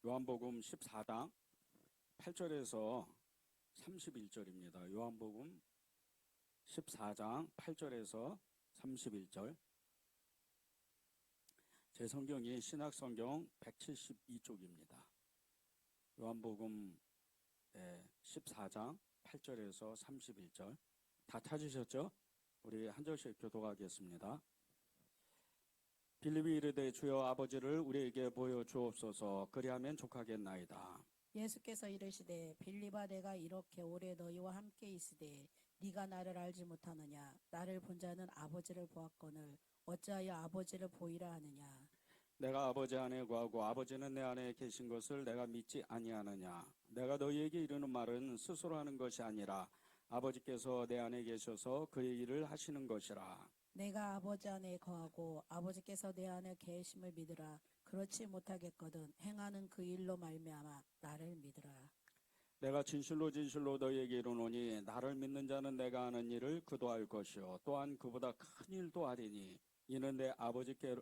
요한복음 14장 8절에서 31절입니다. 요한복음 14장 8절에서 31절. 제 성경이 신약성경 172쪽입니다. 요한복음 14장 8절에서 31절. 다 찾으셨죠? 우리 한 절씩 교독하겠습니다. 빌립이 이르되 주여 아버지를 우리에게 보여 주옵소서. 그리하면 족하겠나이다. 예수께서 이르시되 빌립아, 내가 이렇게 오래 너희와 함께 있으되 네가 나를 알지 못하느냐? 나를 본 자는 아버지를 보았거늘 어찌하여 아버지를 보이라 하느냐? 내가 아버지 안에 거하고 아버지는 내 안에 계신 것을 내가 믿지 아니하느냐? 내가 너희에게 이르는 말은 스스로 하는 것이 아니라 아버지께서 내 안에 계셔서 그의 일을 하시는 것이라. 내가 아버지 안에 거하고 아버지께서 내 안에 계심을 믿으라. 그렇지 못하겠거든 행하는 그 일로 말미암아 나를 믿으라. 내가 진실로 진실로 너희에게 이르노니 나를 믿는 자는 내가 하는 일을 그도 할 것이요 또한 그보다 큰 일도 하리니 이는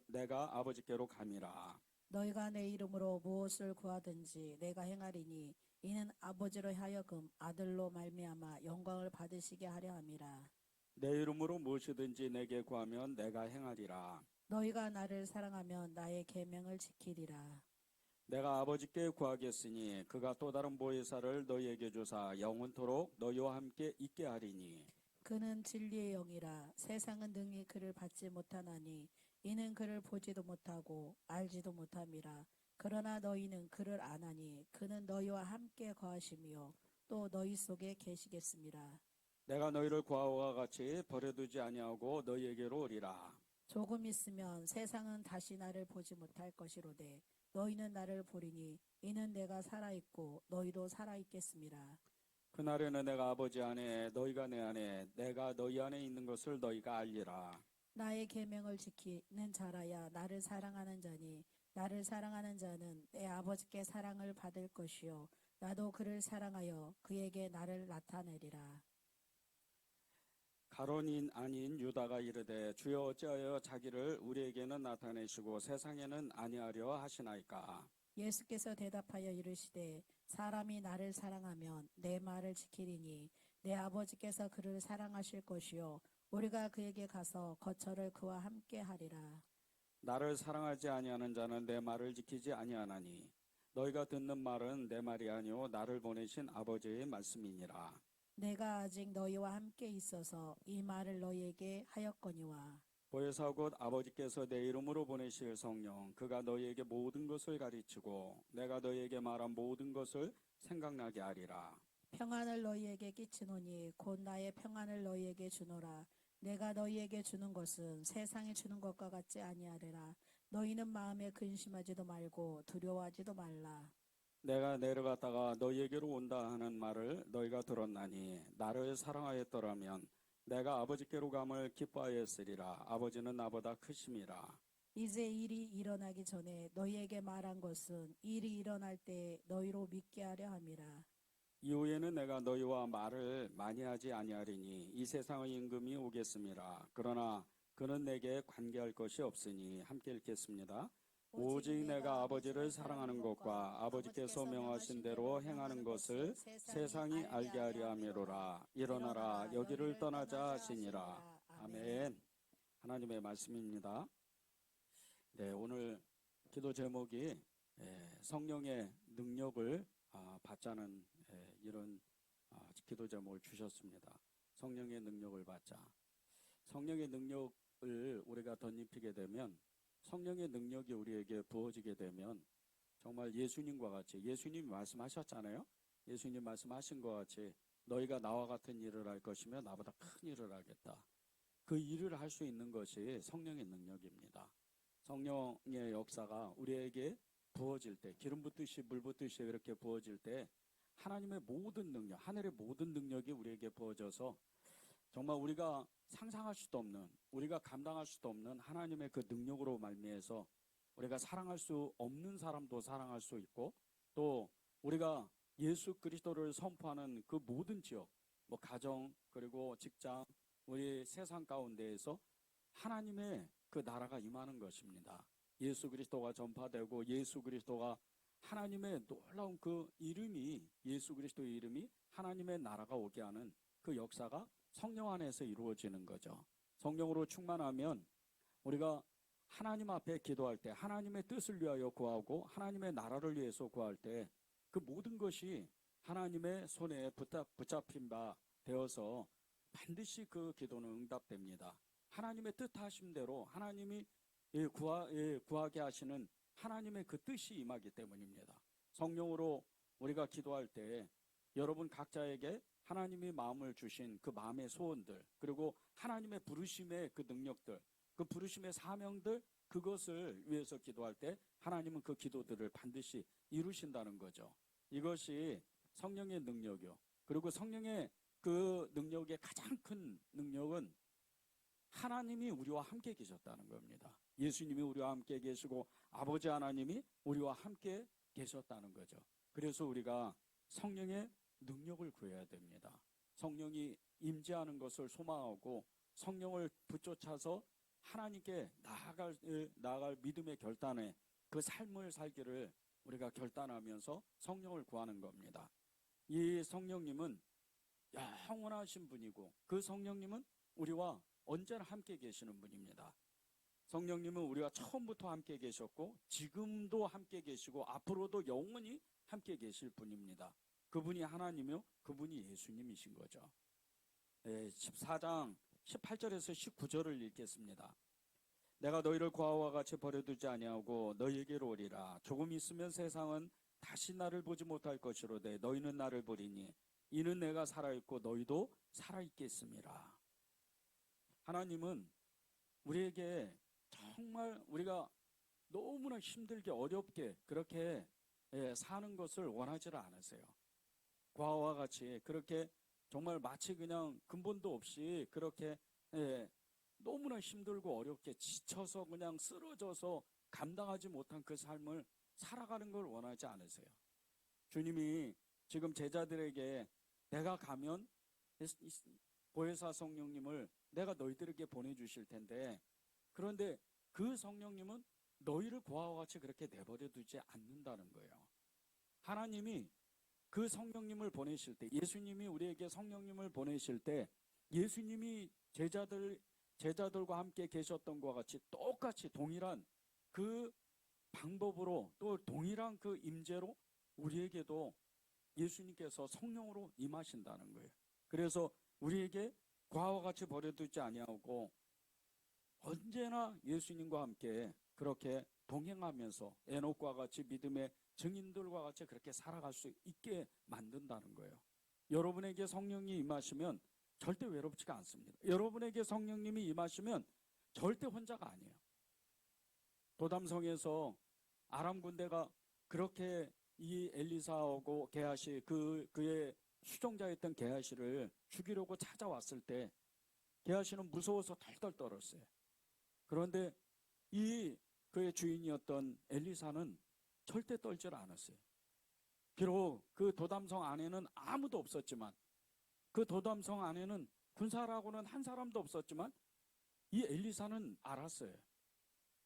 내가 아버지께로 감이라. 너희가 내 이름으로 무엇을 구하든지 내가 행하리니 이는 아버지로 하여금 아들로 말미암아 영광을 받으시게 하려 함이라. 내 이름으로 무엇이든지 내게 구하면 내가 행하리라. 너희가 나를 사랑하면 나의 계명을 지키리라. 내가 아버지께 구하겠으니 그가 또 다른 보혜사를 너희에게 주사 영원토록 너희와 함께 있게 하리니 그는 진리의 영이라. 세상은 능히 그를 받지 못하나니 이는 그를 보지도 못하고 알지도 못함이라. 그러나 너희는 그를 아나니 그는 너희와 함께 거하시며 또 너희 속에 계시겠습니다. 내가 너희를 과거와 같이 버려두지 아니하고 너희에게로 오리라. 조금 있으면 세상은 다시 나를 보지 못할 것이로되 너희는 나를 보리니 이는 내가 살아있고 너희도 살아있겠습니다. 그날에는 내가 아버지 안에 너희가 내 안에 내가 너희 안에 있는 것을 너희가 알리라. 나의 계명을 지키는 자라야 나를 사랑하는 자니 나를 사랑하는 자는 내 아버지께 사랑을 받을 것이요 나도 그를 사랑하여 그에게 나를 나타내리라. 가론인 아닌 유다가 이르되 주여 어찌하여 자기를 우리에게는 나타내시고 세상에는 아니하려 하시나이까. 예수께서 대답하여 이르시되 사람이 나를 사랑하면 내 말을 지키리니 내 아버지께서 그를 사랑하실 것이요 우리가 그에게 가서 거처를 그와 함께 하리라. 나를 사랑하지 아니하는 자는 내 말을 지키지 아니하나니 너희가 듣는 말은 내 말이 아니요 나를 보내신 아버지의 말씀이니라. 내가 아직 너희와 함께 있어서 이 말을 너희에게 하였거니와 보혜사 곧 아버지께서 내 이름으로 보내실 성령 그가 너희에게 모든 것을 가르치고 내가 너희에게 말한 모든 것을 생각나게 하리라. 평안을 너희에게 끼치노니 곧 나의 평안을 너희에게 주노라. 내가 너희에게 주는 것은 세상이 주는 것과 같지 아니하리라. 너희는 마음에 근심하지도 말고 두려워하지도 말라. 내가 내려갔다가 너희에게로 온다 하는 말을 너희가 들었나니 나를 사랑하였더라면 내가 아버지께로 감을 기뻐하였으리라. 아버지는 나보다 크심이라. 이제 일이 일어나기 전에 너희에게 말한 것은 일이 일어날 때 너희로 믿게 하려 함이라. 이후에는 내가 너희와 말을 많이 하지 아니하리니 이 세상의 임금이 오겠음이라. 그러나 그는 내게 관계할 것이 없으니 함께 읽겠습니다. 오직 내가 아버지를 사랑하는 것과 아버지께서 명하신 대로 행하는 것을 세상이 알게 하려 함이로라. 일어나라 여기를 떠나자 하시니라. 아멘. 하나님의 말씀입니다. 네, 오늘 기도 제목이 성령의 능력을 받자는 이런 기도 제목을 주셨습니다. 성령의 능력을 받자. 성령의 능력을 우리가 덧입히게 되면 성령의 능력이 우리에게 부어지게 되면 정말 예수님과 같이 예수님이 말씀하셨잖아요. 예수님 말씀하신 것 같이 너희가 나와 같은 일을 할 것이며 나보다 큰 일을 하겠다. 그 일을 할 수 있는 것이 성령의 능력입니다. 성령의 역사가 우리에게 부어질 때 기름 붓듯이 물 붓듯이 이렇게 부어질 때 하나님의 모든 능력, 하늘의 모든 능력이 우리에게 부어져서 정말 우리가 상상할 수도 없는, 우리가 감당할 수도 없는 하나님의 그 능력으로 말미해서 우리가 사랑할 수 없는 사람도 사랑할 수 있고 또 우리가 예수 그리스도를 선포하는 그 모든 지역, 뭐 가정 그리고 직장, 우리 세상 가운데에서 하나님의 그 나라가 임하는 것입니다. 예수 그리스도가 전파되고 예수 그리스도가 하나님의 놀라운 그 이름이, 예수 그리스도의 이름이 하나님의 나라가 오게 하는 그 역사가 성령 안에서 이루어지는 거죠. 성령으로 충만하면 우리가 하나님 앞에 기도할 때 하나님의 뜻을 위하여 구하고 하나님의 나라를 위해서 구할 때 그 모든 것이 하나님의 손에 붙잡힌 바 되어서 반드시 그 기도는 응답됩니다. 하나님의 뜻하심대로 하나님이 구하게 하시는 하나님의 그 뜻이 임하기 때문입니다. 성령으로 우리가 기도할 때 여러분 각자에게 하나님이 마음을 주신 그 마음의 소원들, 그리고 하나님의 부르심의 그 능력들, 그 부르심의 사명들, 그것을 위해서 기도할 때 하나님은 그 기도들을 반드시 이루신다는 거죠. 이것이 성령의 능력이요. 그리고 성령의 그 능력의 가장 큰 능력은 하나님이 우리와 함께 계셨다는 겁니다. 예수님이 우리와 함께 계시고 아버지 하나님이 우리와 함께 계셨다는 거죠. 그래서 우리가 성령의 능력을 구해야 됩니다. 성령이 임재하는 것을 소망하고 성령을 붙쫓아서 하나님께 나아갈 믿음의 결단에 그 삶을 살기를 우리가 결단하면서 성령을 구하는 겁니다. 이 성령님은 영원하신 분이고 그 성령님은 우리와 언제나 함께 계시는 분입니다. 성령님은 우리가 처음부터 함께 계셨고 지금도 함께 계시고 앞으로도 영원히 함께 계실 분입니다. 그분이 하나님이요, 그분이 예수님이신 거죠. 14장 18절에서 19절을 읽겠습니다. 내가 너희를 고아와 같이 버려두지 아니하고 너희에게로 오리라. 조금 있으면 세상은 다시 나를 보지 못할 것이로되 너희는 나를 보리니 이는 내가 살아있고 너희도 살아있겠음이라. 하나님은 우리에게 정말 우리가 너무나 힘들게 어렵게 그렇게 사는 것을 원하지를 않으세요. 고아와 같이 그렇게 정말 마치 그냥 근본도 없이 그렇게 너무나 힘들고 어렵게 지쳐서 그냥 쓰러져서 감당하지 못한 그 삶을 살아가는 걸 원하지 않으세요. 주님이 지금 제자들에게 내가 가면 보혜사 성령님을 내가 너희들에게 보내주실 텐데, 그런데 그 성령님은 너희를 고아와 같이 그렇게 내버려 두지 않는다는 거예요. 하나님이 그 성령님을 보내실 때, 예수님이 우리에게 성령님을 보내실 때 예수님이 제자들과 함께 계셨던 것과 같이 똑같이 동일한 그 방법으로 또 동일한 그 임재로 우리에게도 예수님께서 성령으로 임하신다는 거예요. 그래서 우리에게 고아와 같이 버려두지 아니하고 언제나 예수님과 함께 그렇게 동행하면서 에녹과 같이 믿음의 증인들과 같이 그렇게 살아갈 수 있게 만든다는 거예요. 여러분에게 성령이 임하시면 절대 외롭지가 않습니다. 여러분에게 성령님이 임하시면 절대 혼자가 아니에요. 도담성에서 아람 군대가 그렇게 이 엘리사하고 게하시 그의 수종자였던 게하시를 죽이려고 찾아왔을 때 게하시는 무서워서 덜덜 떨었어요. 그런데 그의 주인이었던 엘리사는 절대 떨질 않았어요. 비록 그 도담성 안에는 아무도 없었지만, 그 도담성 안에는 군사라고는 한 사람도 없었지만 이 엘리사는 알았어요.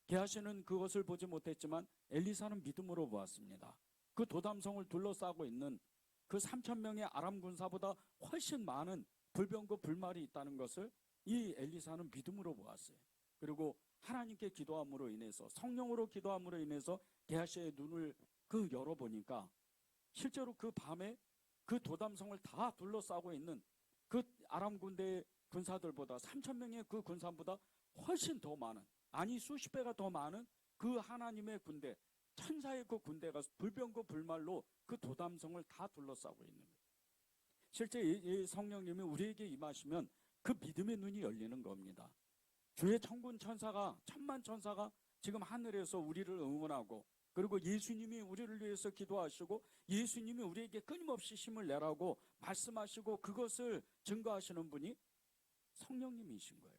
게하시는 그것을 보지 못했지만 엘리사는 믿음으로 보았습니다. 그 도담성을 둘러싸고 있는 그 3,000명의 아람 군사보다 훨씬 많은 불병과 불말이 있다는 것을 이 엘리사는 믿음으로 보았어요. 그리고 하나님께 기도함으로 인해서, 성령으로 기도함으로 인해서 게하시의 눈을 열어보니까 실제로 그 밤에 그 도담성을 다 둘러싸고 있는 그 아람 군대의 군사들보다 3,000명의 그 군사보다 훨씬 더 많은, 아니 수십 배가 더 많은 그 하나님의 군대, 천사의 그 군대가 불병과 불말로 그 도담성을 다 둘러싸고 있는 거예요. 실제 이 성령님이 우리에게 임하시면 그 믿음의 눈이 열리는 겁니다. 주의 천군 천사가, 천만 천사가 지금 하늘에서 우리를 응원하고, 그리고 예수님이 우리를 위해서 기도하시고 예수님이 우리에게 끊임없이 힘을 내라고 말씀하시고 그것을 증거하시는 분이 성령님이신 거예요.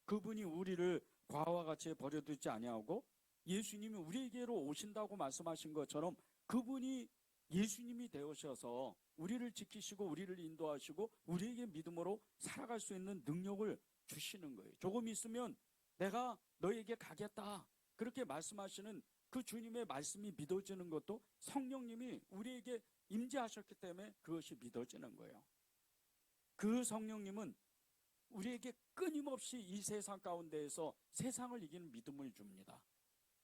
그분이 우리를 과와 같이 버려두지 아니하고 예수님이 우리에게로 오신다고 말씀하신 것처럼 그분이 예수님이 되어셔서 우리를 지키시고 우리를 인도하시고 우리에게 믿음으로 살아갈 수 있는 능력을 주시는 거예요. 조금 있으면 내가 너에게 가겠다, 그렇게 말씀하시는 그 주님의 말씀이 믿어지는 것도 성령님이 우리에게 임재하셨기 때문에 그것이 믿어지는 거예요. 그 성령님은 우리에게 끊임없이 이 세상 가운데에서 세상을 이기는 믿음을 줍니다.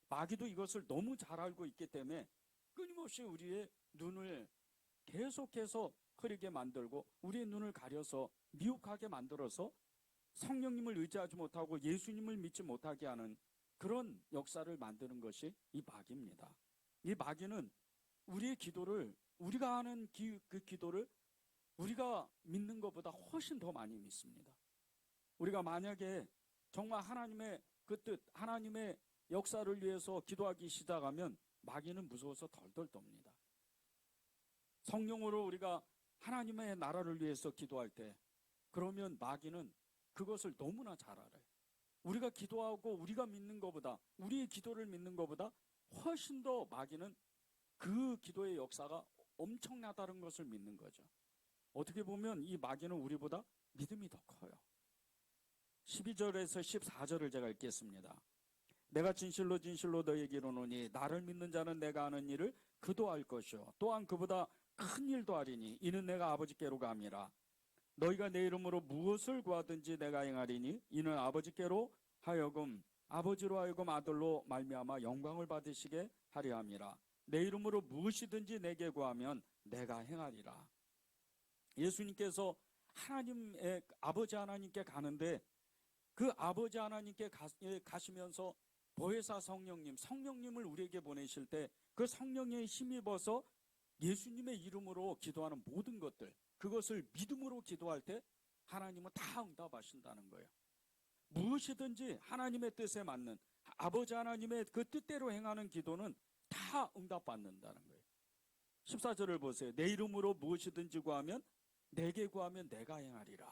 마귀도 이것을 너무 잘 알고 있기 때문에 끊임없이 우리의 눈을 계속해서 흐리게 만들고 우리의 눈을 가려서 미혹하게 만들어서 성령님을 의지하지 못하고 예수님을 믿지 못하게 하는 그런 역사를 만드는 것이 이 마귀입니다. 이 마귀는 우리의 기도를, 우리가 하는 그 기도를 우리가 믿는 것보다 훨씬 더 많이 믿습니다. 우리가 만약에 정말 하나님의 그 뜻, 하나님의 역사를 위해서 기도하기 시작하면 마귀는 무서워서 덜덜 떱니다. 성령으로 우리가 하나님의 나라를 위해서 기도할 때 그러면 마귀는 그것을 너무나 잘 알아요. 우리가 기도하고 우리가 믿는 것보다, 우리의 기도를 믿는 것보다 훨씬 더 마귀는 그 기도의 역사가 엄청나다는 것을 믿는 거죠. 어떻게 보면 이 마귀는 우리보다 믿음이 더 커요. 12절에서 14절을 제가 읽겠습니다. 내가 진실로 진실로 너에게 이르노니 나를 믿는 자는 내가 하는 일을 그도 할 것이요 또한 그보다 큰 일도 하리니 이는 내가 아버지께로 감이라. 너희가 내 이름으로 무엇을 구하든지 내가 행하리니 이는 아버지께로 하여금 아버지로 하여금 아들로 말미암아 영광을 받으시게 하려 함이라. 내 이름으로 무엇이든지 내게 구하면 내가 행하리라. 예수님께서 하나님의 아버지 하나님께 가는데 그 아버지 하나님께 가시면서 보혜사 성령님을 우리에게 보내실 때 그 성령에 힘입어서 예수님의 이름으로 기도하는 모든 것들, 그것을 믿음으로 기도할 때 하나님은 다 응답하신다는 거예요. 무엇이든지 하나님의 뜻에 맞는 아버지 하나님의 그 뜻대로 행하는 기도는 다 응답받는다는 거예요. 14절을 보세요. 내 이름으로 무엇이든지 구하면 내게 구하면 내가 행하리라.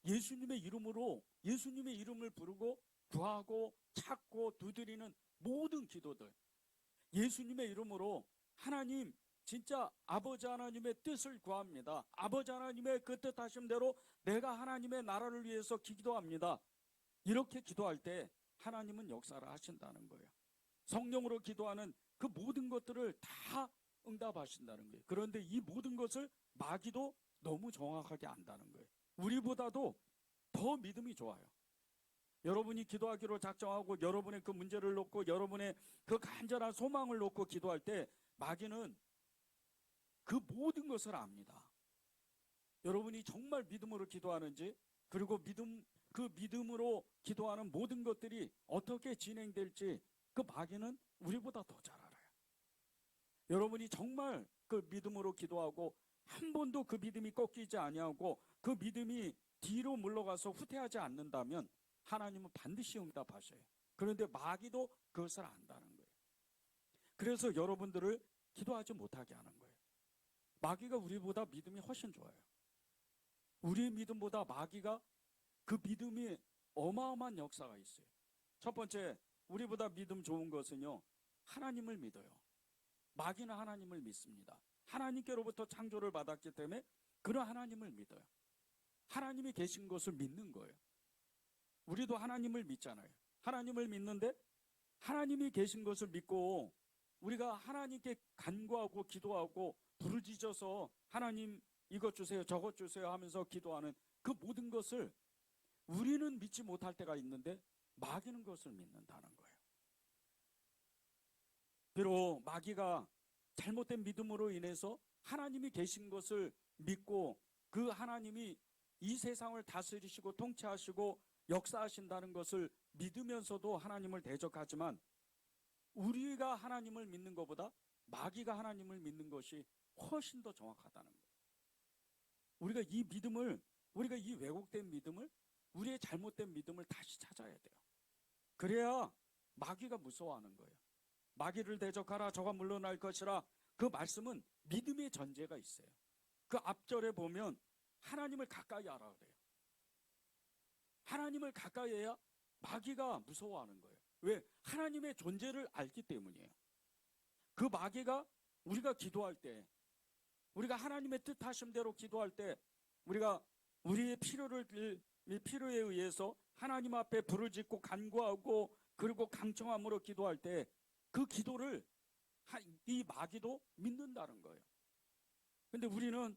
예수님의 이름으로, 예수님의 이름을 부르고 구하고 찾고 두드리는 모든 기도들, 예수님의 이름으로 하나님 진짜 아버지 하나님의 뜻을 구합니다. 아버지 하나님의 그 뜻하신 대로 내가 하나님의 나라를 위해서 기도합니다. 이렇게 기도할 때 하나님은 역사를 하신다는 거예요. 성령으로 기도하는 그 모든 것들을 다 응답하신다는 거예요. 그런데 이 모든 것을 마귀도 너무 정확하게 안다는 거예요. 우리보다도 더 믿음이 좋아요. 여러분이 기도하기로 작정하고 여러분의 그 문제를 놓고 여러분의 그 간절한 소망을 놓고 기도할 때 마귀는 그 모든 것을 압니다. 여러분이 정말 믿음으로 기도하는지, 그리고 그 믿음으로 기도하는 모든 것들이 어떻게 진행될지 그 마귀는 우리보다 더 잘 알아요. 여러분이 정말 그 믿음으로 기도하고 한 번도 그 믿음이 꺾이지 아니하고 그 믿음이 뒤로 물러가서 후퇴하지 않는다면 하나님은 반드시 응답하셔요. 그런데 마귀도 그것을 안다는 거예요. 그래서 여러분들을 기도하지 못하게 하는 거예요. 마귀가 우리보다 믿음이 훨씬 좋아요. 우리의 믿음보다 마귀가 그 믿음이 어마어마한 역사가 있어요. 첫 번째, 우리보다 믿음 좋은 것은요, 하나님을 믿어요. 마귀는 하나님을 믿습니다. 하나님께로부터 창조를 받았기 때문에 그런 하나님을 믿어요. 하나님이 계신 것을 믿는 거예요. 우리도 하나님을 믿잖아요. 하나님을 믿는데 하나님이 계신 것을 믿고 우리가 하나님께 간구하고 기도하고 부르짖어서 하나님 이것 주세요 저것 주세요 하면서 기도하는 그 모든 것을 우리는 믿지 못할 때가 있는데 마귀는 그것을 믿는다는 거예요. 비록 마귀가 잘못된 믿음으로 인해서 하나님이 계신 것을 믿고 그 하나님이 이 세상을 다스리시고 통치하시고 역사하신다는 것을 믿으면서도 하나님을 대적하지만 우리가 하나님을 믿는 것보다 마귀가 하나님을 믿는 것이 훨씬 더 정확하다는 거예요. 우리가 이 믿음을, 우리가 이 왜곡된 믿음을, 우리의 잘못된 믿음을 다시 찾아야 돼요. 그래야 마귀가 무서워하는 거예요. 마귀를 대적하라 저가 물러날 것이라, 그 말씀은 믿음의 전제가 있어요. 그 앞절에 보면 하나님을 가까이 알아야 돼요. 하나님을 가까이 해야 마귀가 무서워하는 거예요. 왜? 하나님의 존재를 알기 때문이에요. 그 마귀가 우리가 기도할 때, 우리가 하나님의 뜻하심대로 기도할 때, 우리가 우리의 필요에 의해서 하나님 앞에 부르짖고 간구하고 그리고 강청함으로 기도할 때 그 기도를 이 마귀도 믿는다는 거예요. 근데 우리는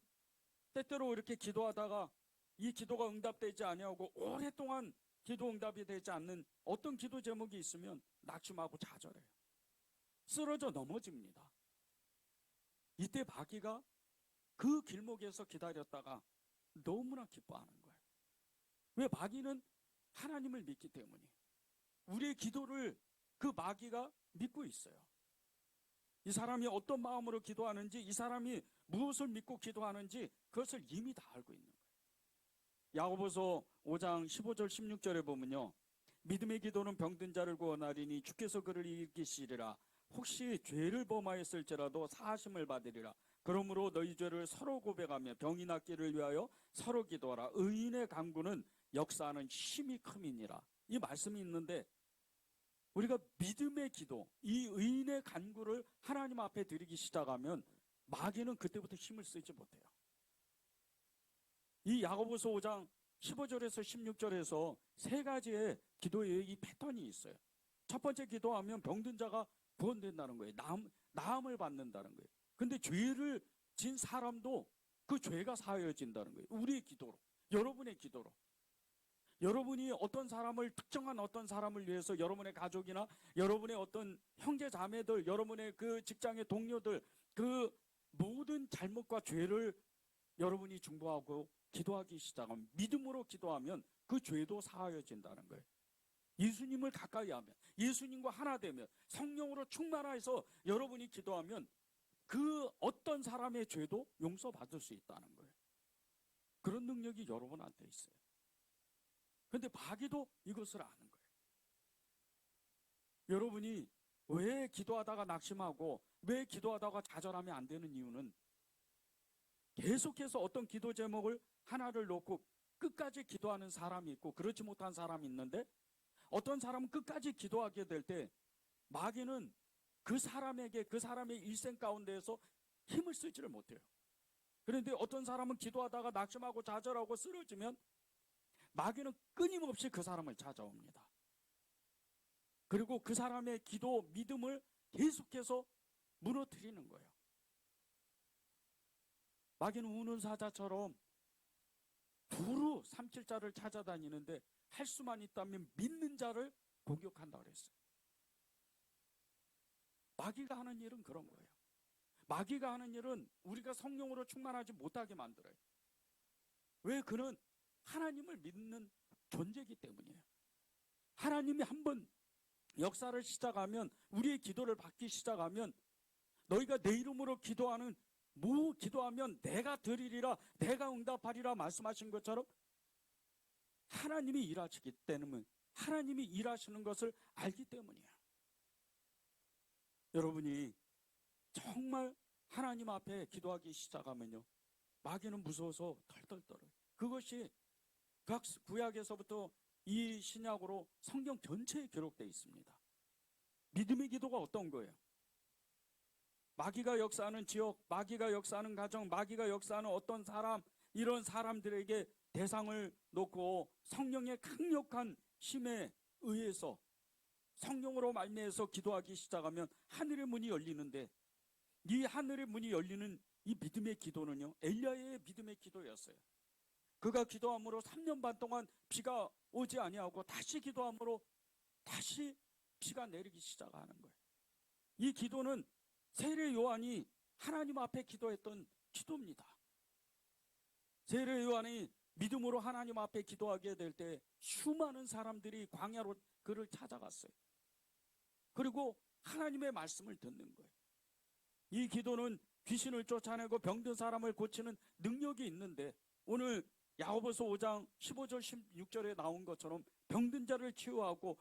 때때로 이렇게 기도하다가 이 기도가 응답되지 아니하고 오랫동안 기도 응답이 되지 않는 어떤 기도 제목이 있으면 낙심하고 좌절해요. 쓰러져 넘어집니다. 이때 마귀가 그 길목에서 기다렸다가 너무나 기뻐하는 거예요. 왜? 마귀는 하나님을 믿기 때문에 우리의 기도를 그 마귀가 믿고 있어요. 이 사람이 어떤 마음으로 기도하는지, 이 사람이 무엇을 믿고 기도하는지 그것을 이미 다 알고 있는 거예요. 야고보서 5장 15절 16절에 보면요, 믿음의 기도는 병든 자를 구원하리니 주께서 그를 이기시리라. 혹시 죄를 범하였을지라도 사하심을 받으리라. 그러므로 너희 죄를 서로 고백하며 병이 낫기를 위하여 서로 기도하라. 의인의 간구는 역사하는 힘이 큼이니라. 이 말씀이 있는데, 우리가 믿음의 기도, 이 의인의 간구를 하나님 앞에 드리기 시작하면 마귀는 그때부터 힘을 쓰지 못해요. 이 야고보서 5장 15절에서 16절에서 세 가지의 기도의 이 패턴이 있어요. 첫 번째, 기도하면 병든 자가 구원된다는 거예요. 나음을 받는다는 거예요. 근데 죄를 진 사람도 그 죄가 사하여진다는 거예요. 우리의 기도로, 여러분의 기도로. 여러분이 어떤 사람을, 특정한 어떤 사람을 위해서 여러분의 가족이나 여러분의 어떤 형제 자매들, 여러분의 그 직장의 동료들, 그 모든 잘못과 죄를 여러분이 중보하고 기도하기 시작하면, 믿음으로 기도하면 그 죄도 사하여진다는 거예요. 예수님을 가까이 하면, 예수님과 하나 되면, 성령으로 충만해서 여러분이 기도하면 그 어떤 사람의 죄도 용서받을 수 있다는 거예요. 그런 능력이 여러분한테 있어요. 근데 마귀도 이것을 아는 거예요. 여러분이 왜 기도하다가 낙심하고 왜 기도하다가 좌절하면 안 되는 이유는, 계속해서 어떤 기도 제목을 하나를 놓고 끝까지 기도하는 사람이 있고 그렇지 못한 사람이 있는데, 어떤 사람은 끝까지 기도하게 될 때 마귀는 그 사람에게, 그 사람의 일생 가운데에서 힘을 쓰지를 못해요. 그런데 어떤 사람은 기도하다가 낙심하고 좌절하고 쓰러지면 마귀는 끊임없이 그 사람을 찾아옵니다. 그리고 그 사람의 기도, 믿음을 계속해서 무너뜨리는 거예요. 마귀는 우는 사자처럼 두루 삼킬 자를 찾아다니는데, 할 수만 있다면 믿는 자를 공격한다 그랬어요. 마귀가 하는 일은 그런 거예요. 마귀가 하는 일은 우리가 성령으로 충만하지 못하게 만들어요. 왜? 그는 하나님을 믿는 존재이기 때문이에요. 하나님이 한번 역사를 시작하면, 우리의 기도를 받기 시작하면, 너희가 내 이름으로 기도하면 내가 들으리라, 내가 응답하리라 말씀하신 것처럼 하나님이 일하시기 때문에, 하나님이 일하시는 것을 알기 때문이에요. 여러분이 정말 하나님 앞에 기도하기 시작하면요, 마귀는 무서워서 덜덜 떨어요. 그것이 구약에서부터 이 신약으로 성경 전체에 기록되어 있습니다. 믿음의 기도가 어떤 거예요? 마귀가 역사하는 지역, 마귀가 역사하는 가정, 마귀가 역사하는 어떤 사람, 이런 사람들에게 대상을 놓고 성령의 강력한 힘에 의해서 성령으로 말미암아서 기도하기 시작하면 하늘의 문이 열리는데, 이 하늘의 문이 열리는 이 믿음의 기도는요, 엘리야의 믿음의 기도였어요. 그가 기도함으로 3년 반 동안 비가 오지 아니하고 다시 기도함으로 다시 비가 내리기 시작하는 거예요. 이 기도는 세례 요한이 하나님 앞에 기도했던 기도입니다. 세례 요한이 믿음으로 하나님 앞에 기도하게 될 때 수많은 사람들이 광야로 그를 찾아갔어요. 그리고 하나님의 말씀을 듣는 거예요. 이 기도는 귀신을 쫓아내고 병든 사람을 고치는 능력이 있는데, 오늘 야고보서 5장 15절 16절에 나온 것처럼 병든 자를 치유하고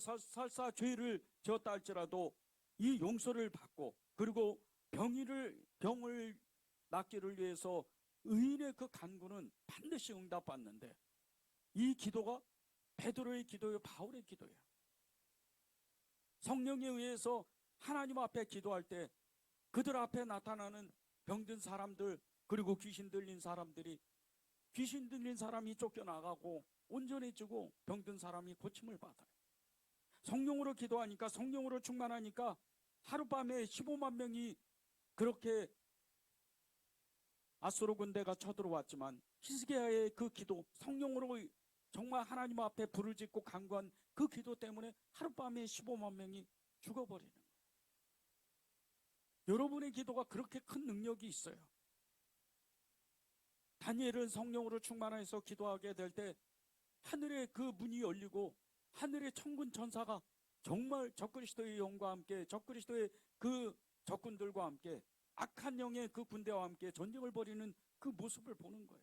설사 죄를 지었다 할지라도 이 용서를 받고, 그리고 병을 낫기를 위해서 의인의 그 간구는 반드시 응답받는데, 이 기도가 베드로의 기도예요, 바울의 기도예요. 성령에 의해서 하나님 앞에 기도할 때 그들 앞에 나타나는 병든 사람들, 그리고 귀신 들린 사람이 쫓겨나가고 온전해지고 병든 사람이 고침을 받아요. 성령으로 기도하니까, 성령으로 충만하니까 하룻밤에 15만 명이 그렇게 아수르 군대가 쳐들어왔지만 히스기야의 그 기도, 성령으로 정말 하나님 앞에 불을 짓고 간구한 그 기도 때문에 하룻밤에 15만 명이 죽어버리는 거예요. 여러분의 기도가 그렇게 큰 능력이 있어요. 다니엘은 성령으로 충만해서 기도하게 될 때 하늘의 그 문이 열리고 하늘의 천군 천사가 정말 적그리스도의 영과 함께, 적그리스도의 그 적군들과 함께, 악한 영의 그 군대와 함께 전쟁을 벌이는 그 모습을 보는 거예요.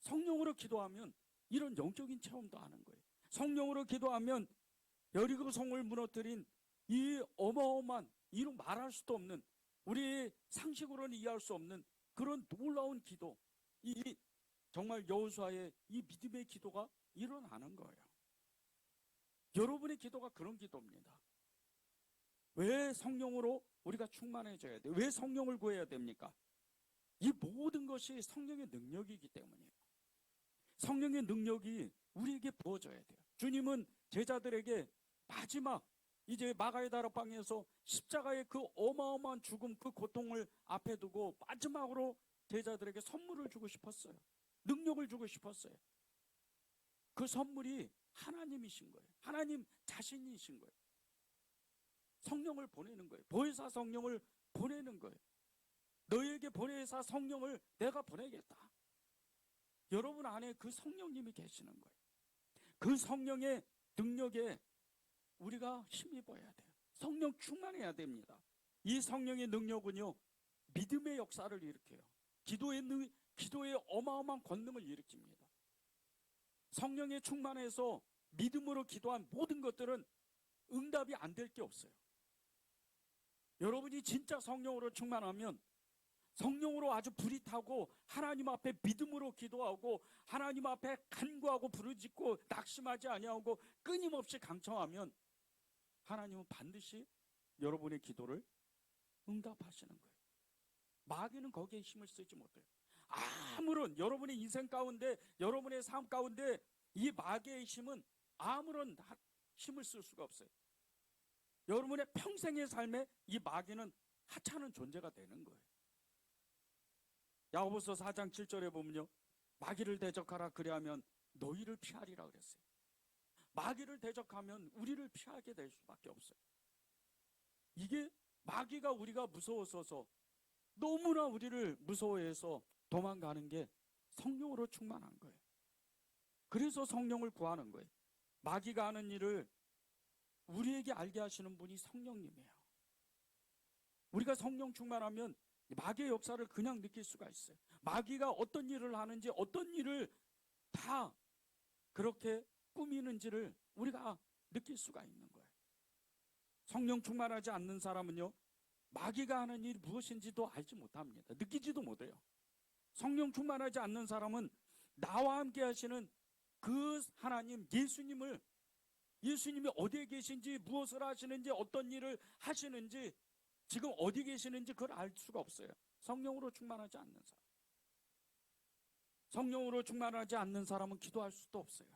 성령으로 기도하면 이런 영적인 체험도 하는 거예요. 성령으로 기도하면 여리고 성을 무너뜨린 이 어마어마한, 이루 말할 수도 없는, 우리의 상식으로는 이해할 수 없는 그런 놀라운 기도, 이 정말 여호수아의 이 믿음의 기도가 일어나는 거예요. 여러분의 기도가 그런 기도입니다. 왜 성령으로 우리가 충만해져야 돼요? 왜 성령을 구해야 됩니까? 이 모든 것이 성령의 능력이기 때문이에요. 성령의 능력이 우리에게 부어져야 돼요. 주님은 제자들에게 마지막 이제 마가의 다락방에서 십자가의 그 어마어마한 죽음, 그 고통을 앞에 두고 마지막으로 제자들에게 선물을 주고 싶었어요. 능력을 주고 싶었어요. 그 선물이 하나님이신 거예요. 하나님 자신이신 거예요. 성령을 보내는 거예요. 보혜사 성령을 보내는 거예요. 너희에게 보혜사 성령을 내가 보내겠다. 여러분 안에 그 성령님이 계시는 거예요. 그 성령의 능력에 우리가 힘입어야 돼요. 성령 충만해야 됩니다. 이 성령의 능력은요, 믿음의 역사를 일으켜요. 기도의 어마어마한 권능을 일으킵니다. 성령에 충만해서 믿음으로 기도한 모든 것들은 응답이 안 될 게 없어요. 여러분이 진짜 성령으로 충만하면, 성령으로 아주 불이 타고 하나님 앞에 믿음으로 기도하고 하나님 앞에 간구하고 부르짖고 낙심하지 아니하고 끊임없이 강청하면 하나님은 반드시 여러분의 기도를 응답하시는 거예요. 마귀는 거기에 힘을 쓰지 못해요. 아무런 여러분의 인생 가운데, 여러분의 삶 가운데 이 마귀의 힘은 아무런 힘을 쓸 수가 없어요. 여러분의 평생의 삶에 이 마귀는 하찮은 존재가 되는 거예요. 야고보서 4장 7절에 보면요, 마귀를 대적하라 그리하면 너희를 피하리라 그랬어요. 마귀를 대적하면 우리를 피하게 될 수밖에 없어요. 이게 마귀가 우리가 무서워서서, 너무나 우리를 무서워해서 도망가는 게 성령으로 충만한 거예요. 그래서 성령을 구하는 거예요. 마귀가 하는 일을 우리에게 알게 하시는 분이 성령님이에요. 우리가 성령 충만하면 마귀의 역사를 그냥 느낄 수가 있어요. 마귀가 어떤 일을 하는지, 어떤 일을 다 그렇게 꾸미는지를 우리가 느낄 수가 있는 거예요. 성령 충만하지 않는 사람은요, 마귀가 하는 일이 무엇인지도 알지 못합니다. 느끼지도 못해요. 성령 충만하지 않는 사람은 나와 함께 하시는 그 하나님, 예수님이 어디에 계신지, 무엇을 하시는지, 어떤 일을 하시는지, 지금 어디 계시는지 그걸 알 수가 없어요. 성령으로 충만하지 않는 사람. 성령으로 충만하지 않는 사람은 기도할 수도 없어요.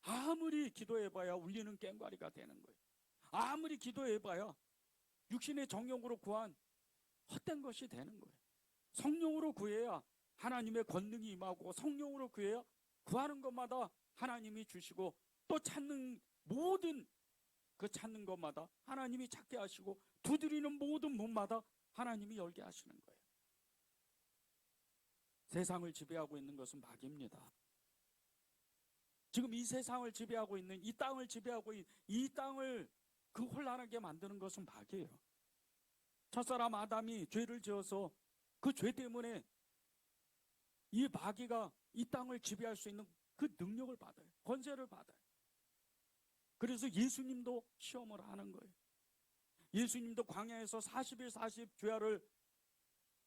아무리 기도해봐야 울리는 꽹과리가 되는 거예요. 아무리 기도해봐야 육신의 정욕으로 구한 헛된 것이 되는 거예요. 성령으로 구해야 하나님의 권능이 임하고, 성령으로 구해야 구하는 것마다 하나님이 주시고, 또 찾는 모든 그 찾는 것마다 하나님이 찾게 하시고, 두드리는 모든 문마다 하나님이 열게 하시는 거예요. 세상을 지배하고 있는 것은 마귀입니다. 지금 이 세상을 지배하고 있는, 이 땅을 지배하고 이 땅을 그 혼란하게 만드는 것은 마귀예요. 첫사람 아담이 죄를 지어서 그 죄 때문에 이 마귀가 이 땅을 지배할 수 있는 그 능력을 받아요. 권세를 받아요. 그래서 예수님도 시험을 하는 거예요. 예수님도 광야에서 40일 40 죄를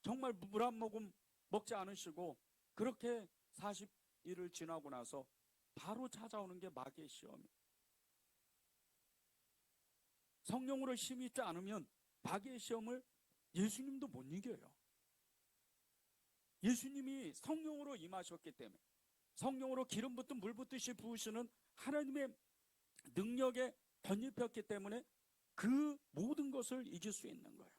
정말 물 한 모금 먹지 않으시고, 그렇게 40일을 지나고 나서 바로 찾아오는 게 마귀의 시험이에요. 성령으로 힘이 있지 않으면 마귀의 시험을 예수님도 못 이겨요. 예수님이 성령으로 임하셨기 때문에, 성령으로 기름 붓듯 물 붓듯이 부으시는 하나님의 능력에 덧입혔기 때문에 그 모든 것을 이길 수 있는 거예요.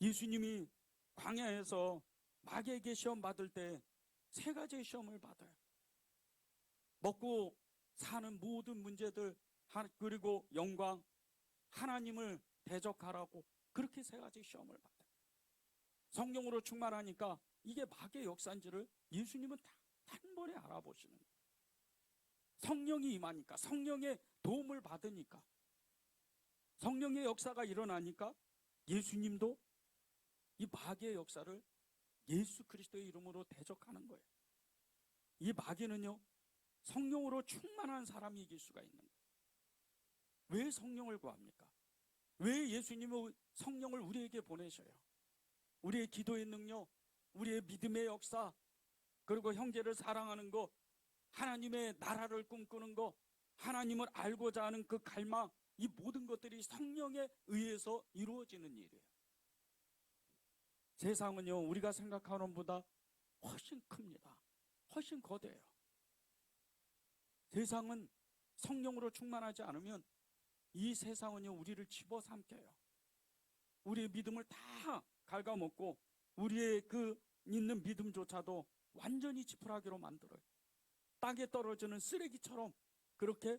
예수님이 광야에서 마귀에게 시험 받을 때 세 가지의 시험을 받아요. 먹고 사는 모든 문제들, 그리고 영광, 하나님을 대적하라고, 그렇게 세 가지 시험을 받아요. 성령으로 충만하니까 이게 마귀의 역사인지를 예수님은 단번에 알아보시는 거예요. 성령이 임하니까, 성령의 도움을 받으니까, 성령의 역사가 일어나니까 예수님도 이 마귀의 역사를 예수 그리스도의 이름으로 대적하는 거예요. 이 마귀는요, 성령으로 충만한 사람이 이길 수가 있는 거예요. 왜 성령을 구합니까? 왜 예수님은 성령을 우리에게 보내셔요? 우리의 기도의 능력, 우리의 믿음의 역사, 그리고 형제를 사랑하는 것, 하나님의 나라를 꿈꾸는 것, 하나님을 알고자 하는 그 갈망, 이 모든 것들이 성령에 의해서 이루어지는 일이에요. 세상은요, 우리가 생각하는 것보다 훨씬 큽니다. 훨씬 거대해요. 세상은 성령으로 충만하지 않으면 이 세상은요, 우리를 집어삼켜요. 우리의 믿음을 다 갉아먹고 우리의 그 있는 믿음조차도 완전히 지푸라기로 만들어요. 땅에 떨어지는 쓰레기처럼 그렇게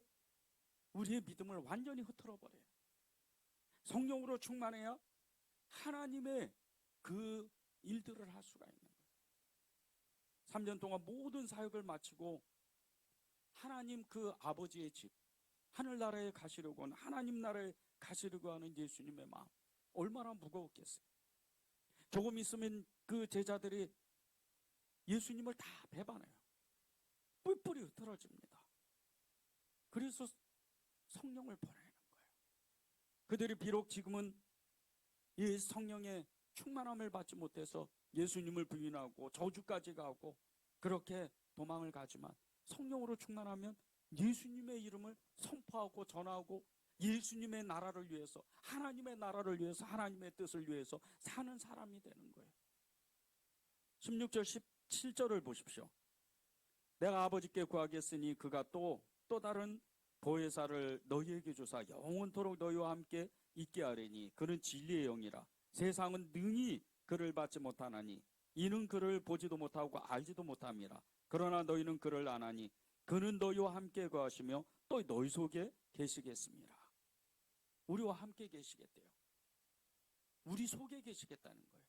우리의 믿음을 완전히 흐트러버려요. 성령으로 충만해야 하나님의 그 일들을 할 수가 있는 거예요. 3년 동안 모든 사역을 마치고 하나님 그 아버지의 집, 하늘나라에 가시려고 하는, 하나님 나라에 가시려고 하는 예수님의 마음, 얼마나 무거웠겠어요. 조금 있으면 그 제자들이 예수님을 다 배반해요. 뿔뿔이 흩어집니다. 그래서 성령을 보내는 거예요. 그들이 비록 지금은 이 성령의 충만함을 받지 못해서 예수님을 부인하고 저주까지 가고 그렇게 도망을 가지만, 성령으로 충만하면 예수님의 이름을 선포하고 전하고 예수님의 나라를 위해서, 하나님의 나라를 위해서, 하나님의 뜻을 위해서 사는 사람이 되는 거예요. 16절 17절을 보십시오. 내가 아버지께 구하겠으니 그가 또 다른 보혜사를 너희에게 주사 영원토록 너희와 함께 있게 하리니 그는 진리의 영이라. 세상은 능히 그를 받지 못하나니 이는 그를 보지도 못하고 알지도 못함이라. 그러나 너희는 그를 아나니 그는 너희와 함께 거하시며 또 너희 속에 계시겠습니다. 우리와 함께 계시겠대요. 우리 속에 계시겠다는 거예요.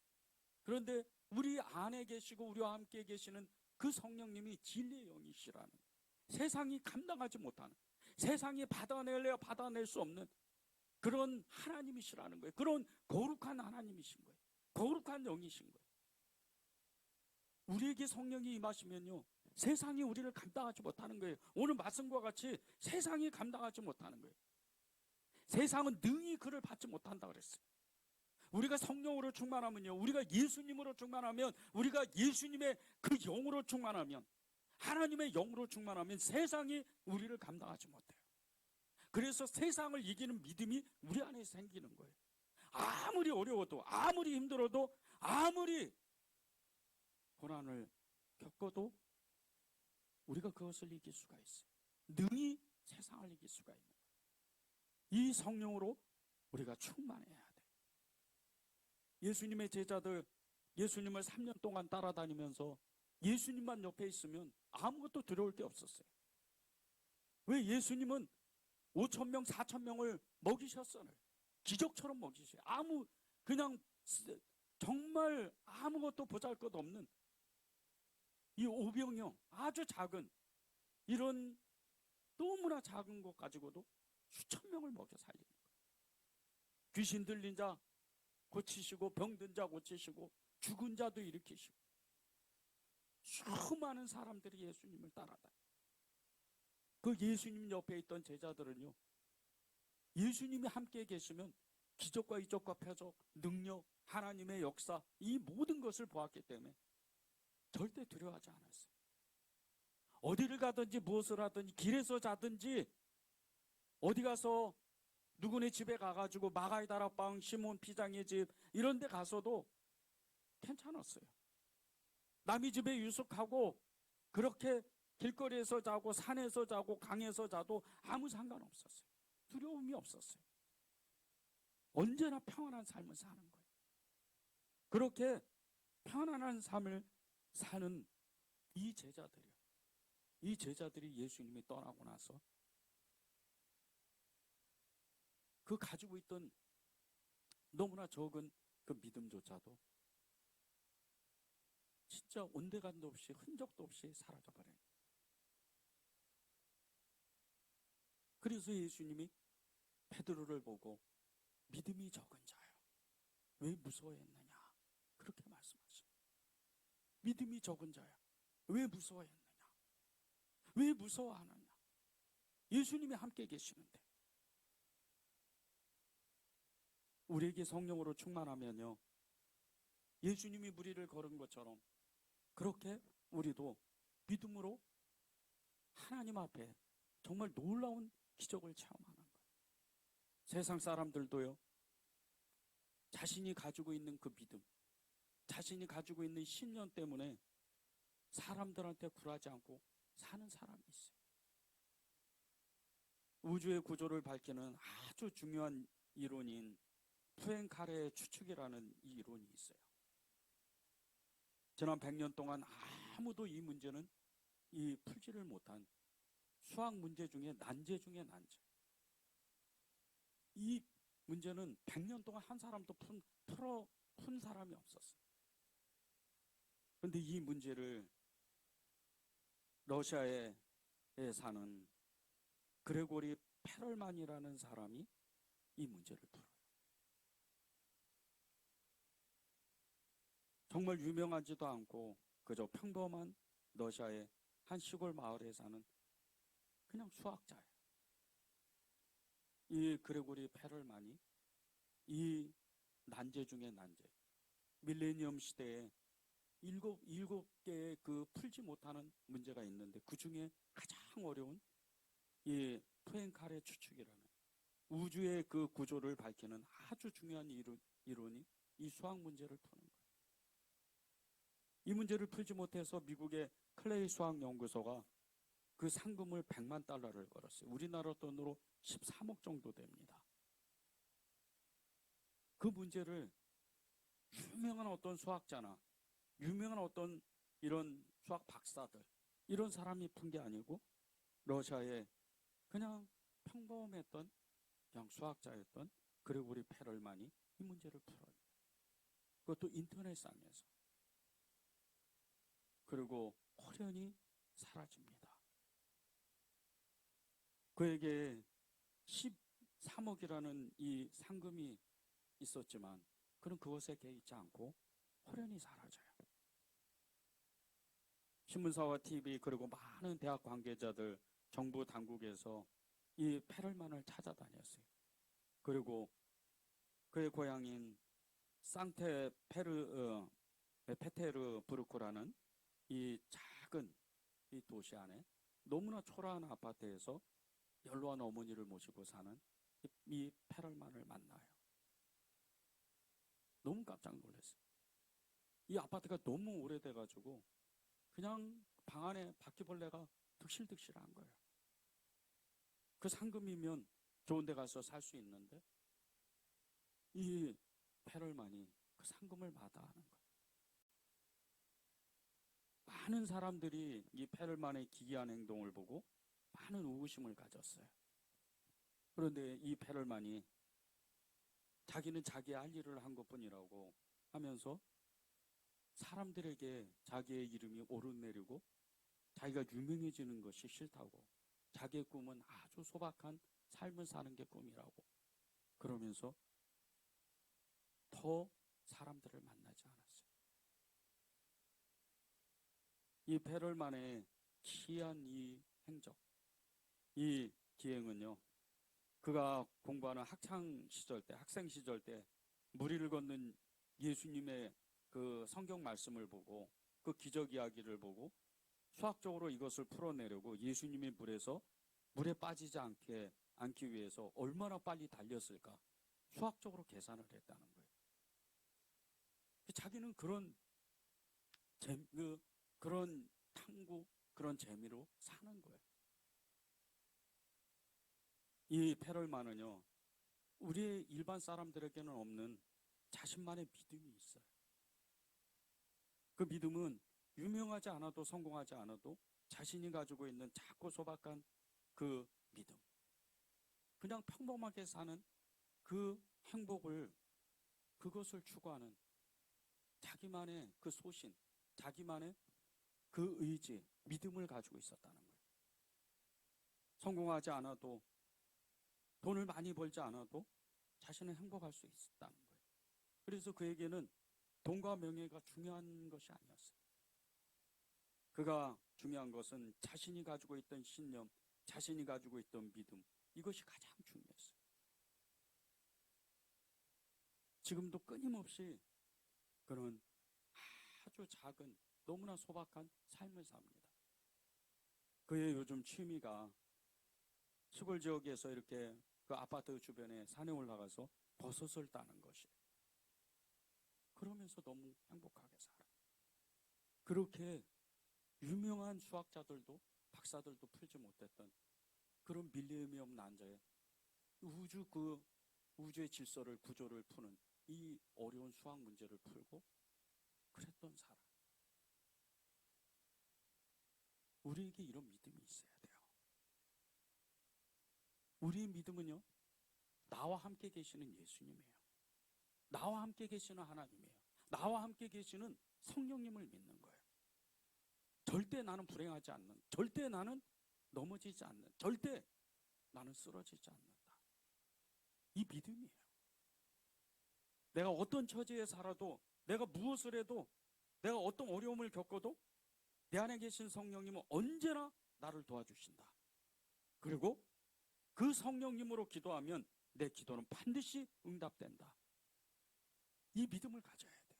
그런데 우리 안에 계시고 우리와 함께 계시는 그 성령님이 진리의 영이시라는 거예요. 세상이 감당하지 못하는, 세상이 받아낼래야 받아낼 수 없는 그런 하나님이시라는 거예요. 그런 거룩한 하나님이신 거예요. 거룩한 영이신 거예요. 우리에게 성령이 임하시면요, 세상이 우리를 감당하지 못하는 거예요. 오늘 말씀과 같이 세상이 감당하지 못하는 거예요. 세상은 능히 그를 받지 못한다 그랬어요. 우리가 성령으로 충만하면요, 우리가 예수님으로 충만하면, 우리가 예수님의 그 영으로 충만하면, 하나님의 영으로 충만하면 세상이 우리를 감당하지 못해요. 그래서 세상을 이기는 믿음이 우리 안에 생기는 거예요. 아무리 어려워도, 아무리 힘들어도, 아무리 고난을 겪어도 우리가 그것을 이길 수가 있어요. 능히 세상을 이길 수가 있는 거예요. 이 성령으로 우리가 충만해야 돼요. 예수님의 제자들, 예수님을 3년 동안 따라다니면서 예수님만 옆에 있으면 아무것도 두려울 게 없었어요. 왜? 예수님은 5,000명, 4,000명을 먹이셨어요. 기적처럼 먹이셔요. 그냥 정말 아무것도 보잘것없는 이 오병이어, 아주 작은, 이런 너무나 작은 것 가지고도 수천 명을 먹여 살리는 거예요. 귀신 들린 자 고치시고, 병든 자 고치시고, 죽은 자도 일으키시고, 수많은 사람들이 예수님을 따라다녀요. 그 예수님 옆에 있던 제자들은요, 예수님이 함께 계시면 기적과 이적과 표적, 능력, 하나님의 역사, 이 모든 것을 보았기 때문에 절대 두려워하지 않았어요. 어디를 가든지 무엇을 하든지, 길에서 자든지, 어디 가서 누구네 집에 가가지고 마가의 다락방, 시몬 피장의 집 이런 데 가서도 괜찮았어요. 남의 집에 유숙하고 그렇게 길거리에서 자고 산에서 자고 강에서 자도 아무 상관없었어요. 두려움이 없었어요. 언제나 평안한 삶을 사는 거예요. 그렇게 평안한 삶을 사는 이 제자들이 예수님이 떠나고 나서 그 가지고 있던 너무나 적은 그 믿음조차도 진짜 온데간도 없이 흔적도 없이 사라져버려요. 그래서 예수님이 베드로를 보고 믿음이 적은 자요, 왜 무서워했느냐, 그렇게 말씀하십니다. 믿음이 적은 자야, 왜 무서워했느냐, 왜 무서워하느냐. 예수님이 함께 계시는데. 우리에게 성령으로 충만하면요, 예수님이 무리를 걸은 것처럼 그렇게 우리도 믿음으로 하나님 앞에 정말 놀라운 기적을 체험하는 거예요. 세상 사람들도요, 자신이 가지고 있는 그 믿음, 자신이 가지고 있는 신념 때문에 사람들한테 굴하지 않고 사는 사람이 있어요. 우주의 구조를 밝히는 아주 중요한 이론인 푸엔카레의 추측이라는 이 이론이 있어요. 지난 100년 동안 아무도 이 문제는 풀지를 못한 수학 문제 중에 난제 중에 난제. 이 문제는 100년 동안 한 사람도 푼 사람이 없었어요. 그런데 이 문제를 러시아에 사는 그레고리 페럴만이라는 사람이 이 문제를 풀어요. 정말 유명하지도 않고 그저 평범한 러시아의 한 시골 마을에 사는 그냥 수학자예요. 이 그레고리 페럴만이 이 난제 중에 난제, 밀레니엄 시대에 일곱 개의 그 풀지 못하는 문제가 있는데 그 중에 가장 어려운 이 푸엔카레 추측이라는 우주의 그 구조를 밝히는 아주 중요한 이론이 이 수학 문제를 푸는 거예요. 이 문제를 풀지 못해서 미국의 클레이 수학 연구소가 그 상금을 100만 달러를 걸었어요. 우리나라 돈으로 13억 정도 됩니다. 그 문제를 유명한 어떤 수학자나 유명한 어떤 이런 수학 박사들, 이런 사람이 푼 게 아니고 러시아의 그냥 평범했던 그냥 수학자였던 그레고리 페럴만이 이 문제를 풀어요. 그것도 인터넷상에서. 그리고 호련히 사라집니다. 그에게 13억이라는 이 상금이 있었지만 그는 그것에 개의치 않고 호련히 사라져요. 신문사와 TV 그리고 많은 대학 관계자들, 정부 당국에서 이 페럴만을 찾아다녔어요. 그리고 그의 고향인 페테르부르크라는 이 작은 이 도시 안에 너무나 초라한 아파트에서 연로한 어머니를 모시고 사는 이 페럴만을 만나요. 너무 깜짝 놀랐어요. 이 아파트가 너무 오래돼가지고 그냥 방 안에 바퀴벌레가 득실득실한 거예요. 그 상금이면 좋은 데 가서 살 수 있는데 이 페럴만이 그 상금을 마다하는 거예요. 많은 사람들이 이 페럴만의 기이한 행동을 보고 많은 의구심을 가졌어요. 그런데 이 페럴만이 자기는 자기의 할 일을 한 것뿐이라고 하면서 사람들에게 자기의 이름이 오르내리고 자기가 유명해지는 것이 싫다고, 자기의 꿈은 아주 소박한 삶을 사는 게 꿈이라고 그러면서 더 사람들을 만나지 않았어요. 이 페럴만의 기이한 이 행적, 이 기행은요, 그가 공부하는 학생 시절 때 무리를 걷는 예수님의 그 성경 말씀을 보고 그 기적 이야기를 보고 수학적으로 이것을 풀어내려고 예수님이 물에 빠지지 않기 위해서 얼마나 빨리 달렸을까 수학적으로 계산을 했다는 거예요. 자기는 그런 탐구, 그런 재미로 사는 거예요. 이 페럴만은요, 우리 일반 사람들에게는 없는 자신만의 믿음이 있어요. 그 믿음은 유명하지 않아도 성공하지 않아도 자신이 가지고 있는 작고 소박한 그 믿음, 그냥 평범하게 사는 그 행복을, 그것을 추구하는 자기만의 그 소신, 자기만의 그 의지, 믿음을 가지고 있었다는 거예요. 성공하지 않아도, 돈을 많이 벌지 않아도 자신은 행복할 수 있었다는 거예요. 그래서 그에게는 돈과 명예가 중요한 것이 아니었어요. 그가 중요한 것은 자신이 가지고 있던 신념, 자신이 가지고 있던 믿음, 이것이 가장 중요했어요. 지금도 끊임없이 그런 아주 작은, 너무나 소박한 삶을 삽니다. 그의 요즘 취미가 시골 지역에서 이렇게 그 아파트 주변에 산에 올라가서 버섯을 따는 것이에요. 그러면서 너무 행복하게 살아요. 그렇게 유명한 수학자들도 박사들도 풀지 못했던 그런 밀레니엄 난자의 우주의 질서를, 구조를 푸는 이 어려운 수학 문제를 풀고 그랬던 사람. 우리에게 이런 믿음이 있어야 돼요. 우리의 믿음은요, 나와 함께 계시는 예수님이에요. 나와 함께 계시는 하나님이에요. 나와 함께 계시는 성령님을 믿는 거예요. 절대 나는 불행하지 않는, 절대 나는 넘어지지 않는, 절대 나는 쓰러지지 않는다. 이 믿음이에요. 내가 어떤 처지에 살아도, 내가 무엇을 해도, 내가 어떤 어려움을 겪어도 내 안에 계신 성령님은 언제나 나를 도와주신다. 그리고 그 성령님으로 기도하면 내 기도는 반드시 응답된다. 이 믿음을 가져야 돼요.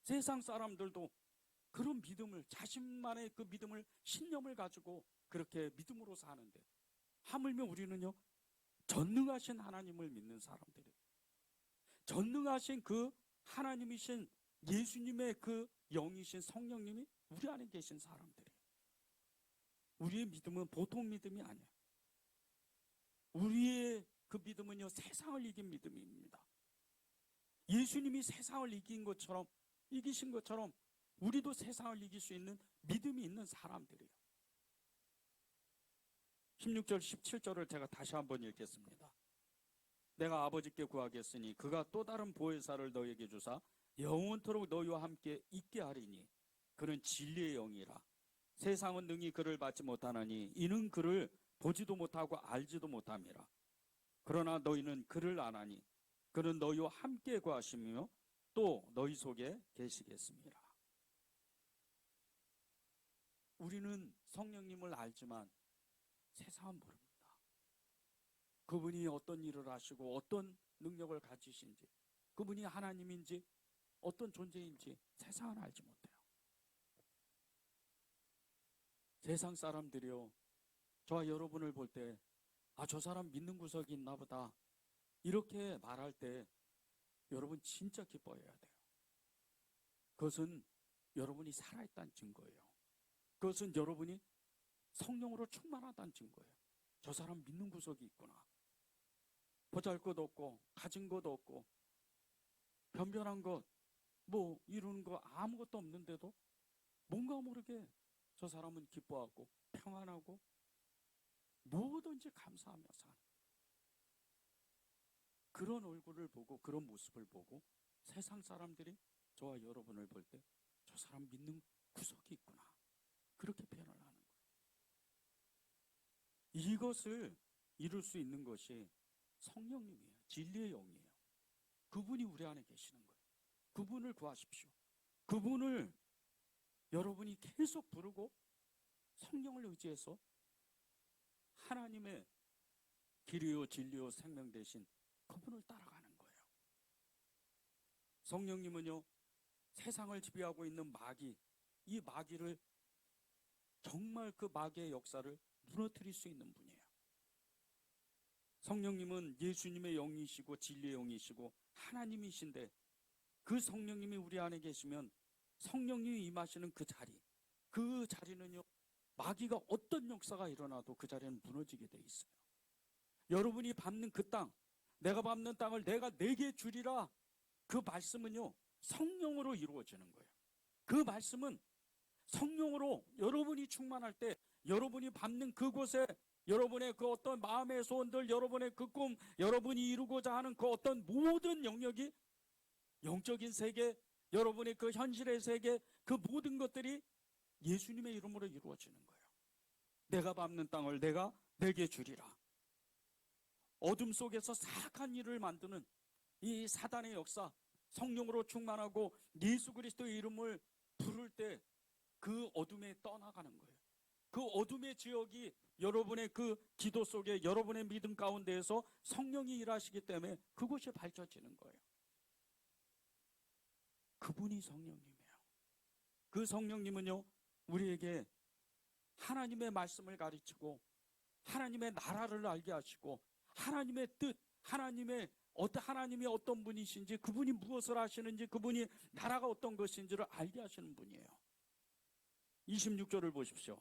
세상 사람들도 그런 믿음을, 자신만의 그 믿음을, 신념을 가지고 그렇게 믿음으로 사는데, 하물며 우리는요, 전능하신 하나님을 믿는 사람들이에요. 전능하신 그 하나님이신 예수님의 그 영이신 성령님이 우리 안에 계신 사람들이에요. 우리의 믿음은 보통 믿음이 아니에요. 우리의 그 믿음은요, 세상을 이긴 믿음입니다. 예수님이 세상을 이기신 것처럼 우리도 세상을 이길 수 있는 믿음이 있는 사람들이에요. 16절 17절을 제가 다시 한번 읽겠습니다. 내가 아버지께 구하겠으니 그가 또 다른 보혜사를 너에게 주사 영원토록 너희와 함께 있게 하리니 그는 진리의 영이라. 세상은 능히 그를 받지 못하나니 이는 그를 보지도 못하고 알지도 못함이라. 그러나 너희는 그를 아나니 그는 너희와 함께 거하시며 또 너희 속에 계시겠습니다. 우리는 성령님을 알지만 세상은 모릅니다. 그분이 어떤 일을 하시고 어떤 능력을 가지신지, 그분이 하나님인지 어떤 존재인지 세상은 알지 못해요. 세상 사람들이요, 저와 여러분을 볼 때 저 사람 믿는 구석이 있나 보다 이렇게 말할 때 여러분 진짜 기뻐해야 돼요. 그것은 여러분이 살아있다는 증거예요. 그것은 여러분이 성령으로 충만하다는 증거예요. 저 사람 믿는 구석이 있구나. 보잘것 없고 가진 것 없고 변변한 것, 뭐 이루는 거 아무것도 없는데도 뭔가 모르게 저 사람은 기뻐하고 평안하고 뭐든지 감사하며 사는 그런 얼굴을 보고, 그런 모습을 보고 세상 사람들이 저와 여러분을 볼 때 저 사람 믿는 구석이 있구나, 그렇게 표현을 하는 거예요. 이것을 이룰 수 있는 것이 성령님이에요. 진리의 영이에요. 그분이 우리 안에 계시는 거예요. 그분을 구하십시오. 그분을 여러분이 계속 부르고 성령을 의지해서 하나님의 길이요 진리요 생명 대신 그분을 따라가는 거예요. 성령님은요, 세상을 지배하고 있는 마귀, 이 마귀를 정말 그 마귀의 역사를 무너뜨릴 수 있는 분이에요. 성령님은 예수님의 영이시고 진리의 영이시고 하나님이신데, 그 성령님이 우리 안에 계시면 성령님이 임하시는 그 자리는요, 마귀가 어떤 역사가 일어나도 그 자리는 무너지게 돼 있어요. 여러분이 밟는 그 땅, 내가 밟는 땅을 내가 내게 주리라, 그 말씀은요 성령으로 이루어지는 거예요. 그 말씀은 성령으로 여러분이 충만할 때 여러분이 밟는 그곳에 여러분의 그 어떤 마음의 소원들, 여러분의 그 꿈, 여러분이 이루고자 하는 그 어떤 모든 영역이, 영적인 세계, 여러분의 그 현실의 세계, 그 모든 것들이 예수님의 이름으로 이루어지는 거예요. 내가 밟는 땅을 내가 내게 주리라. 어둠 속에서 사악한 일을 만드는 이 사단의 역사, 성령으로 충만하고 예수 그리스도의 이름을 부를 때 그 어둠에 떠나가는 거예요. 그 어둠의 지역이 여러분의 그 기도 속에, 여러분의 믿음 가운데에서 성령이 일하시기 때문에 그곳이 밝혀지는 거예요. 그분이 성령님이에요. 그 성령님은요 우리에게 하나님의 말씀을 가르치고 하나님의 나라를 알게 하시고 하나님의 뜻, 하나님이 어떤 분이신지, 그분이 무엇을 하시는지, 그분이 나라가 어떤 것인지를 알게 하시는 분이에요. 26절을 보십시오.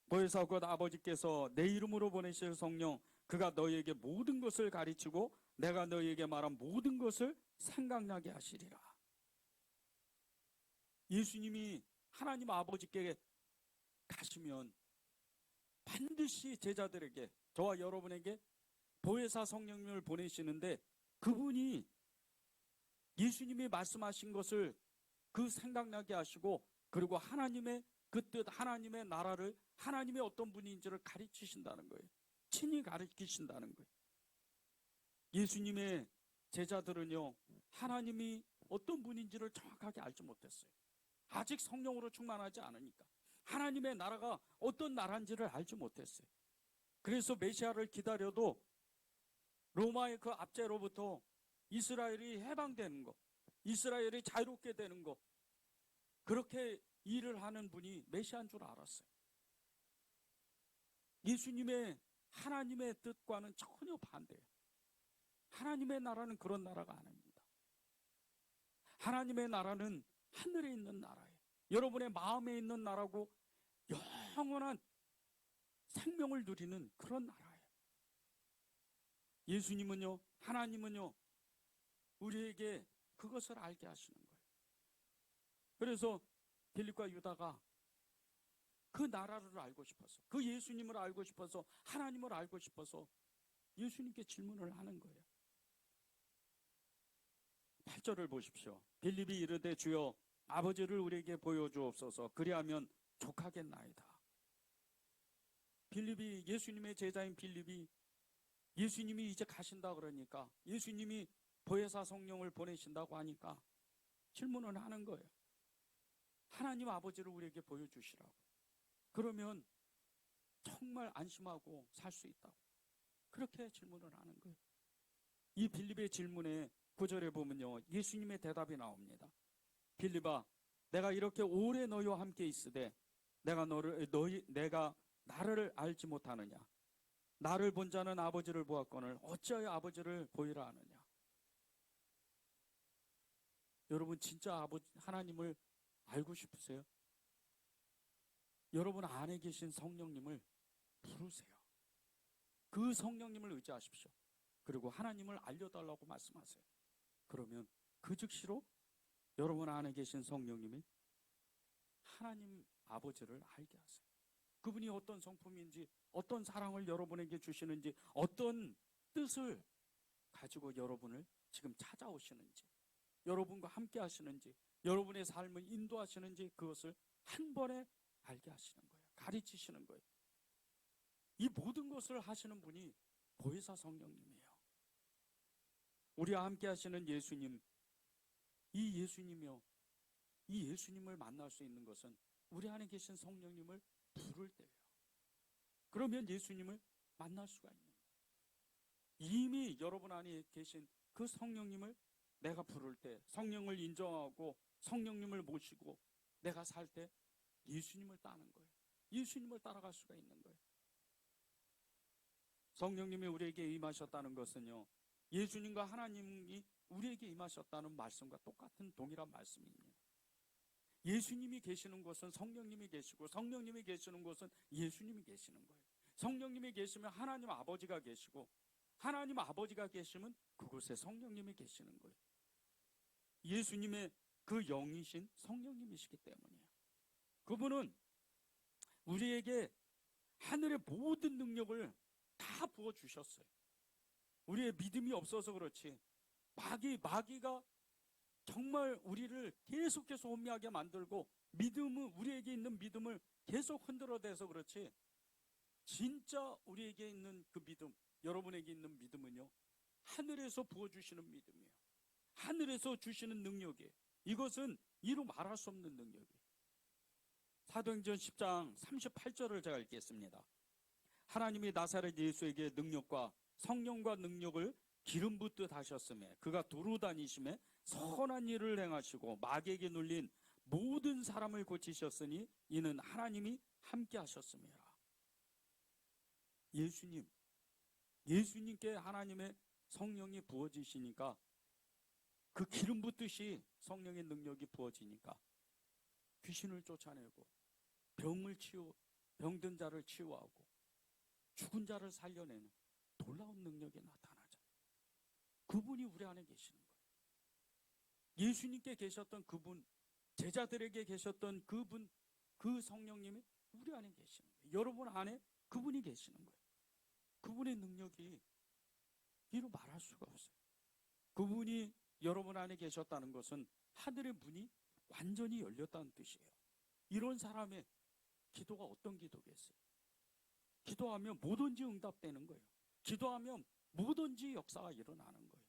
보혜사 곧 아버지께서 내 이름으로 보내실 성령, 그가 너희에게 모든 것을 가르치고 내가 너희에게 말한 모든 것을 생각나게 하시리라. 예수님이 하나님 아버지께 가시면 반드시 제자들에게, 저와 여러분에게 보혜사 성령님을 보내시는데, 그분이 예수님이 말씀하신 것을 그 생각나게 하시고, 그리고 하나님의 그 뜻, 하나님의 나라를, 하나님의 어떤 분인지를 가르치신다는 거예요. 친히 가르치신다는 거예요. 예수님의 제자들은요 하나님이 어떤 분인지를 정확하게 알지 못했어요. 아직 성령으로 충만하지 않으니까 하나님의 나라가 어떤 나라인지를 알지 못했어요. 그래서 메시아를 기다려도 로마의 그 압제로부터 이스라엘이 해방되는 것, 이스라엘이 자유롭게 되는 것, 그렇게 일을 하는 분이 메시아인 줄 알았어요. 예수님의 하나님의 뜻과는 전혀 반대예요. 하나님의 나라는 그런 나라가 아닙니다. 하나님의 나라는 하늘에 있는 나라예요. 여러분의 마음에 있는 나라고 영원한 생명을 누리는 그런 나라예요. 예수님은요, 하나님은요, 우리에게 그것을 알게 하시는 거예요. 그래서 빌립과 유다가 그 나라를 알고 싶어서, 그 예수님을 알고 싶어서, 하나님을 알고 싶어서 예수님께 질문을 하는 거예요. 8절을 보십시오. 빌립이 이르되 주여 아버지를 우리에게 보여주옵소서, 그리하면 족하겠나이다. 빌립이, 예수님의 제자인 빌립이 예수님이 이제 가신다 그러니까, 예수님이 보혜사 성령을 보내신다고 하니까 질문을 하는 거예요. 하나님 아버지를 우리에게 보여주시라고. 그러면 정말 안심하고 살 수 있다고. 그렇게 질문을 하는 거예요. 이 빌립의 질문에 9절에 보면요, 예수님의 대답이 나옵니다. 빌립아, 내가 이렇게 오래 너희와 함께 있으되 내가 나를 알지 못하느냐? 나를 본 자는 아버지를 보았거늘 어찌하여 아버지를 보이라 하느냐? 여러분 진짜 하나님을 알고 싶으세요? 여러분 안에 계신 성령님을 부르세요. 그 성령님을 의지하십시오. 그리고 하나님을 알려달라고 말씀하세요. 그러면 그 즉시로 여러분 안에 계신 성령님이 하나님 아버지를 알게 하세요. 그분이 어떤 성품인지, 어떤 사랑을 여러분에게 주시는지, 어떤 뜻을 가지고 여러분을 지금 찾아오시는지, 여러분과 함께 하시는지, 여러분의 삶을 인도하시는지, 그것을 한 번에 알게 하시는 거예요. 가르치시는 거예요. 이 모든 것을 하시는 분이 보혜사 성령님이에요. 우리와 함께 하시는 예수님, 이 예수님이요, 이 예수님을 만날 수 있는 것은 우리 안에 계신 성령님을 부를 때예요. 그러면 예수님을 만날 수가 있는 거예요. 이미 여러분 안에 계신 그 성령님을 내가 부를 때, 성령을 인정하고 성령님을 모시고 내가 살 때 예수님을 따는 거예요. 예수님을 따라갈 수가 있는 거예요. 성령님이 우리에게 임하셨다는 것은요, 예수님과 하나님이 우리에게 임하셨다는 말씀과 똑같은 동일한 말씀입니다. 예수님이 계시는 곳은 성령님이 계시고, 성령님이 계시는 곳은 예수님이 계시는 거예요. 성령님이 계시면 하나님 아버지가 계시고, 하나님 아버지가 계시면 그곳에 성령님이 계시는 거예요. 예수님의 그 영이신 성령님이시기 때문이에요. 그분은 우리에게 하늘의 모든 능력을 다 부어주셨어요. 우리의 믿음이 없어서 그렇지, 마귀가 정말 우리를 계속해서 혼미하게 만들고, 우리에게 있는 믿음을 계속 흔들어대서 그렇지, 진짜 우리에게 있는 그 믿음, 여러분에게 있는 믿음은요, 하늘에서 부어주시는 믿음이에요. 하늘에서 주시는 능력이에요. 이것은 이루 말할 수 없는 능력이에요. 사도행전 10장 38절을 제가 읽겠습니다. 하나님이 나사렛 예수에게 능력과 성령과 능력을 기름 붓듯 하셨음에 그가 두루 다니심에 선한 일을 행하시고 마귀에게 눌린 모든 사람을 고치셨으니 이는 하나님이 함께 하셨음이라. 예수님께 하나님의 성령이 부어지시니까, 그 기름 붓듯이 성령의 능력이 부어지니까 귀신을 쫓아내고 병든 자를 치유하고 죽은 자를 살려내는 놀라운 능력이 나타나죠. 그분이 우리 안에 계시는 거예요. 예수님께 계셨던 그분, 제자들에게 계셨던 그분, 그 성령님이 우리 안에 계시는 거예요. 여러분 안에 그분이 계시는 거예요. 그분의 능력이 이루 말할 수가 없어요. 그분이 여러분 안에 계셨다는 것은 하늘의 문이 완전히 열렸다는 뜻이에요. 이런 사람의 기도가 어떤 기도겠어요? 기도하면 뭐든지 응답되는 거예요. 기도하면 뭐든지 역사가 일어나는 거예요.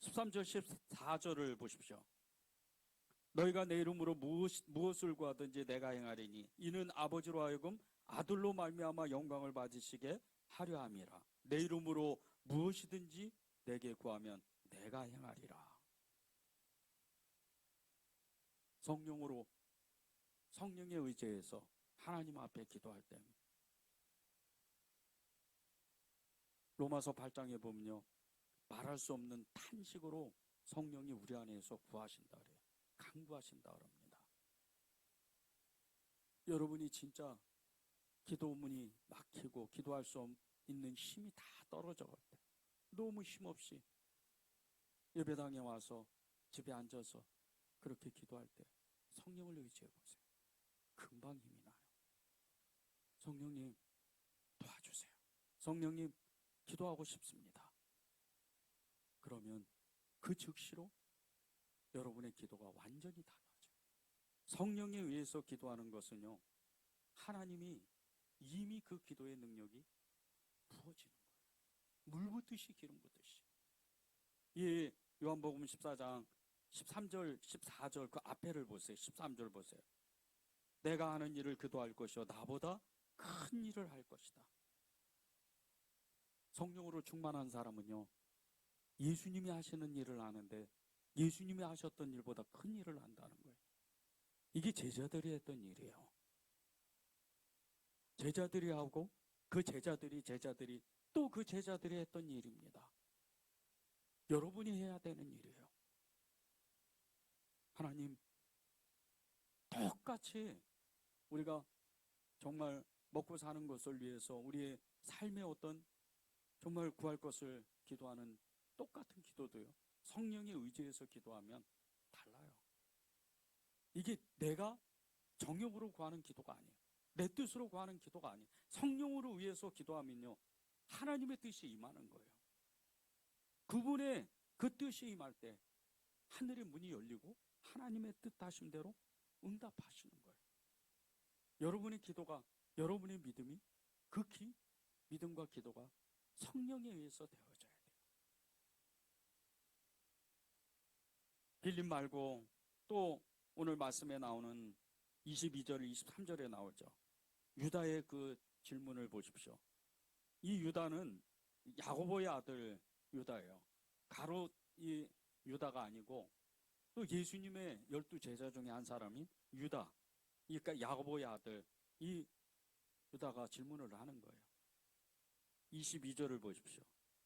13절 14절을 보십시오. 너희가 내 이름으로 무엇을 구하든지 내가 행하리니 이는 아버지로 하여금 아들로 말미암아 영광을 받으시게 하려 함이라. 내 이름으로 무엇이든지 내게 구하면 내가 행하리라. 성령의 의지에서 하나님 앞에 기도할 때, 로마서 8장에 보면요, 말할 수 없는 탄식으로 성령이 우리 안에서 구하신다 그래요. 간구하신다 그럽니다. 여러분이 진짜 기도문이 막히고 기도할 수 있는 힘이 다 떨어져 갈 때, 너무 힘없이 예배당에 와서 집에 앉아서 그렇게 기도할 때 성령을 의지해 보세요. 금방 힘이 나요. 성령님 도와주세요. 성령님 기도하고 싶습니다. 그러면 그 즉시로 여러분의 기도가 완전히 달라져요. 성령에 의해서 기도하는 것은요, 하나님이 이미 그 기도의 능력이 부어지는 거예요. 물 붓듯이 기름 붓듯이. 이 요한복음 14장 13절 14절 그 앞에를 보세요. 13절 보세요. 내가 하는 일을 그도 할 것이요 나보다 큰 일을 할 것이다. 성령으로 충만한 사람은요, 예수님이 하시는 일을 아는데 예수님이 하셨던 일보다 큰 일을 한다는 거예요. 이게 제자들이 했던 일이에요. 제자들이 하고 그 제자들이 또 그 제자들이 했던 일입니다. 여러분이 해야 되는 일이에요. 하나님, 똑같이 우리가 정말 먹고 사는 것을 위해서 우리의 삶의 어떤 정말 구할 것을 기도하는 똑같은 기도도요, 성령의 의지에서 기도하면 달라요. 이게 내가 정욕으로 구하는 기도가 아니에요. 내 뜻으로 구하는 기도가 아니에요. 성령으로 의해서 기도하면요, 하나님의 뜻이 임하는 거예요. 그분의 그 뜻이 임할 때 하늘의 문이 열리고 하나님의 뜻하신 대로 응답하시는 거예요. 여러분의 기도가, 여러분의 믿음이, 믿음과 기도가 성령에 의해서 되어져야 돼요. 빌림 말고 또 오늘 말씀에 나오는 22절, 23절에 나오죠. 유다의 그 질문을 보십시오. 이 유다는 야고보의 아들 유다예요. 가롯 이 유다가 아니고 또 예수님의 12제자 중에 한 사람인 유다, 그러니까 야고보의 아들 이 유다가 질문을 하는 거예요. 22절을 보십시오.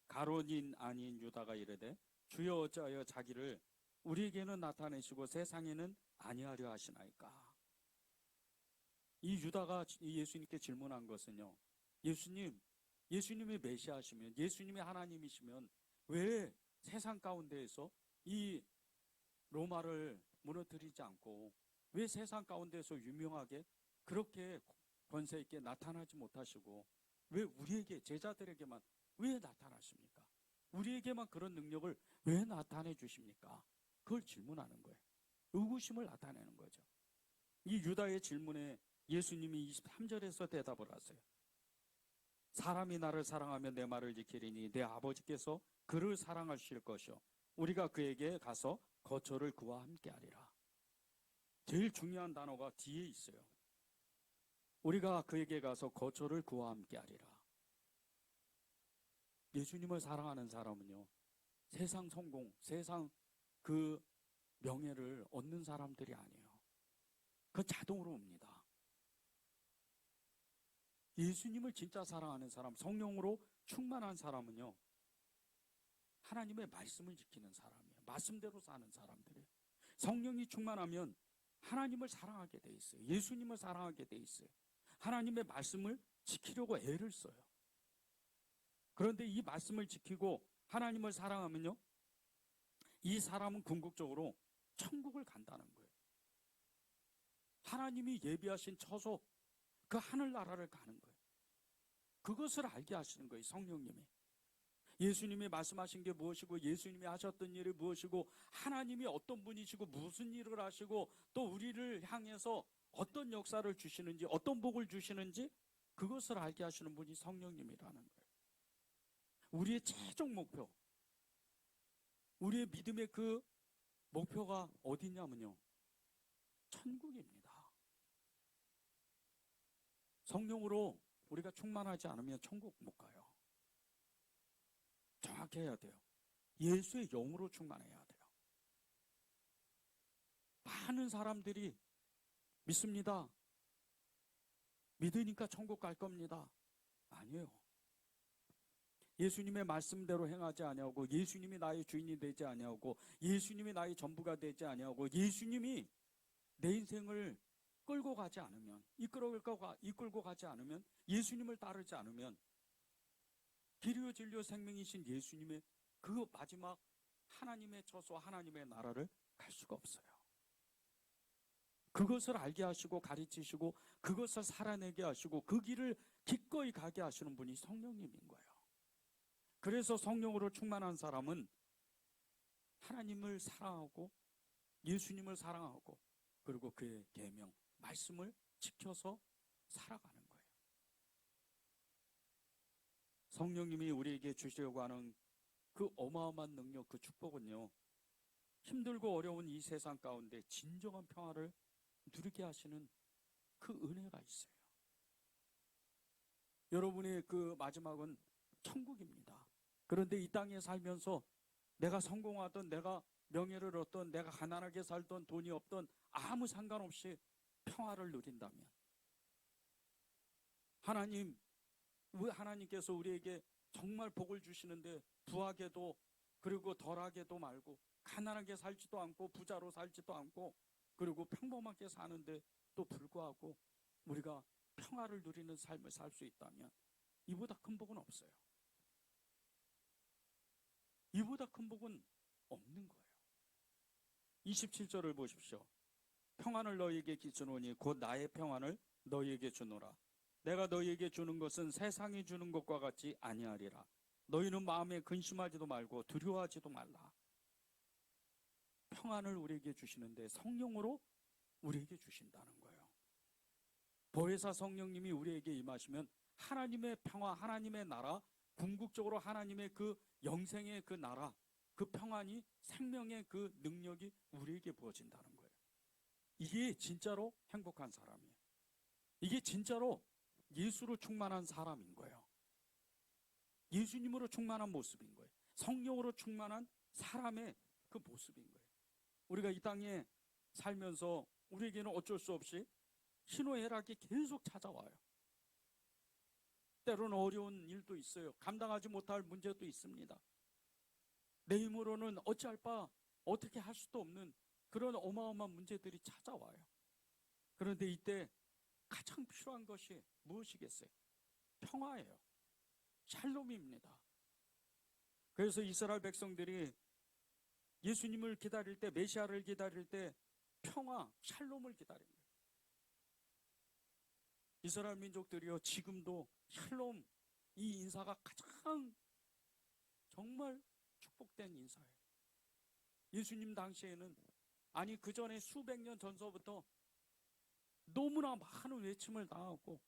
가롯인 아닌 유다가 이르되 주여 어찌하여 자기를 우리에게는 나타내시고 세상에는 아니하려 하시나이까? 이 유다가 예수님께 질문한 것은요, 예수님이 메시아시면, 예수님이 하나님이시면 왜 세상 가운데에서 이 로마를 무너뜨리지 않고 왜 세상 가운데서 유명하게 그렇게 권세 있게 나타나지 못하시고 왜 우리에게, 제자들에게만 왜 나타나십니까? 우리에게만 그런 능력을 왜 나타내 주십니까? 그걸 질문하는 거예요. 의구심을 나타내는 거죠. 이 유다의 질문에 예수님이 23절에서 대답을 하세요. 사람이 나를 사랑하면 내 말을 지키리니 내 아버지께서 그를 사랑하실 것이요 우리가 그에게 가서 거처를 그와 함께 하리라. 제일 중요한 단어가 뒤에 있어요. 우리가 그에게 가서 거처를 그와 함께 하리라. 예수님을 사랑하는 사람은요, 세상 성공, 세상 그 명예를 얻는 사람들이 아니에요. 그건 자동으로 옵니다. 예수님을 진짜 사랑하는 사람, 성령으로 충만한 사람은요, 하나님의 말씀을 지키는 사람이에요. 말씀대로 사는 사람들이에요. 성령이 충만하면 하나님을 사랑하게 돼 있어요. 예수님을 사랑하게 돼 있어요. 하나님의 말씀을 지키려고 애를 써요. 그런데 이 말씀을 지키고 하나님을 사랑하면요, 이 사람은 궁극적으로 천국을 간다는 거예요. 하나님이 예비하신 처소, 그 하늘나라를 가는 거예요. 그것을 알게 하시는 거예요, 성령님이. 예수님이 말씀하신 게 무엇이고, 예수님이 하셨던 일이 무엇이고, 하나님이 어떤 분이시고 무슨 일을 하시고, 또 우리를 향해서 어떤 역사를 주시는지, 어떤 복을 주시는지, 그것을 알게 하시는 분이 성령님이라는 거예요. 우리의 최종 목표, 우리의 믿음의 그 목표가 어디냐면요, 천국입니다. 성령으로 우리가 충만하지 않으면 천국 못 가요. 정확히 해야 돼요. 예수의 영으로 충만해야 돼요. 많은 사람들이 믿습니다. 믿으니까 천국 갈 겁니다. 아니에요. 예수님의 말씀대로 행하지 아니하고, 예수님이 나의 주인이 되지 아니하고, 예수님이 나의 전부가 되지 아니하고, 예수님이 내 인생을 끌고 가지 않으면, 이끌고 가지 않으면, 예수님을 따르지 않으면, 길이요 진리요 생명이신 예수님의 그 마지막 하나님의 처소, 하나님의 나라를 갈 수가 없어요. 그것을 알게 하시고 가르치시고 그것을 살아내게 하시고 그 길을 기꺼이 가게 하시는 분이 성령님인 거예요. 그래서 성령으로 충만한 사람은 하나님을 사랑하고 예수님을 사랑하고 그리고 그의 계명, 말씀을 지켜서 살아가는 거예요. 성령님이 우리에게 주시려고 하는 그 어마어마한 능력, 그 축복은요, 힘들고 어려운 이 세상 가운데 진정한 평화를 누리게 하시는 그 은혜가 있어요. 여러분의 그 마지막은 천국입니다. 그런데 이 땅에 살면서 내가 성공하던, 내가 명예를 얻던, 내가 가난하게 살던, 돈이 없던 아무 상관없이 평화를 누린다면, 하나님께서 우리에게 정말 복을 주시는데 부하게도 그리고 덜하게도 말고, 가난하게 살지도 않고 부자로 살지도 않고, 그리고 평범하게 사는데 또 불구하고 우리가 평화를 누리는 삶을 살 수 있다면 이보다 큰 복은 없어요. 이보다 큰 복은 없는 거예요. 27절을 보십시오. 평안을 너희에게 주노니 곧 나의 평안을 너희에게 주노라. 내가 너희에게 주는 것은 세상이 주는 것과 같이 아니하리라. 너희는 마음에 근심하지도 말고 두려워하지도 말라. 평안을 우리에게 주시는데 성령으로 우리에게 주신다는 거예요. 보혜사 성령님이 우리에게 임하시면 하나님의 평화, 하나님의 나라, 궁극적으로 하나님의 그 영생의 그 나라, 그 평안이, 생명의 그 능력이 우리에게 부어진다는 거예요. 이게 진짜로 행복한 사람이에요. 이게 진짜로 예수로 충만한 사람인 거예요. 예수님으로 충만한 모습인 거예요. 성령으로 충만한 사람의 그 모습인 거예요. 우리가 이 땅에 살면서 우리에게는 어쩔 수 없이 희노애락이 계속 찾아와요. 때로는 어려운 일도 있어요. 감당하지 못할 문제도 있습니다. 내 힘으로는 어찌할 바 어떻게 할 수도 없는 그런 어마어마한 문제들이 찾아와요. 그런데 이때 가장 필요한 것이 무엇이겠어요? 평화예요. 샬롬입니다. 그래서 이스라엘 백성들이 예수님을 기다릴 때, 메시아를 기다릴 때 평화, 샬롬을 기다립니다. 이스라엘 민족들이요, 지금도 샬롬, 이 인사가 가장 정말 축복된 인사예요. 예수님 당시에는, 아니 그 전에 수백 년 전서부터 너무나 많은 외침을 당하고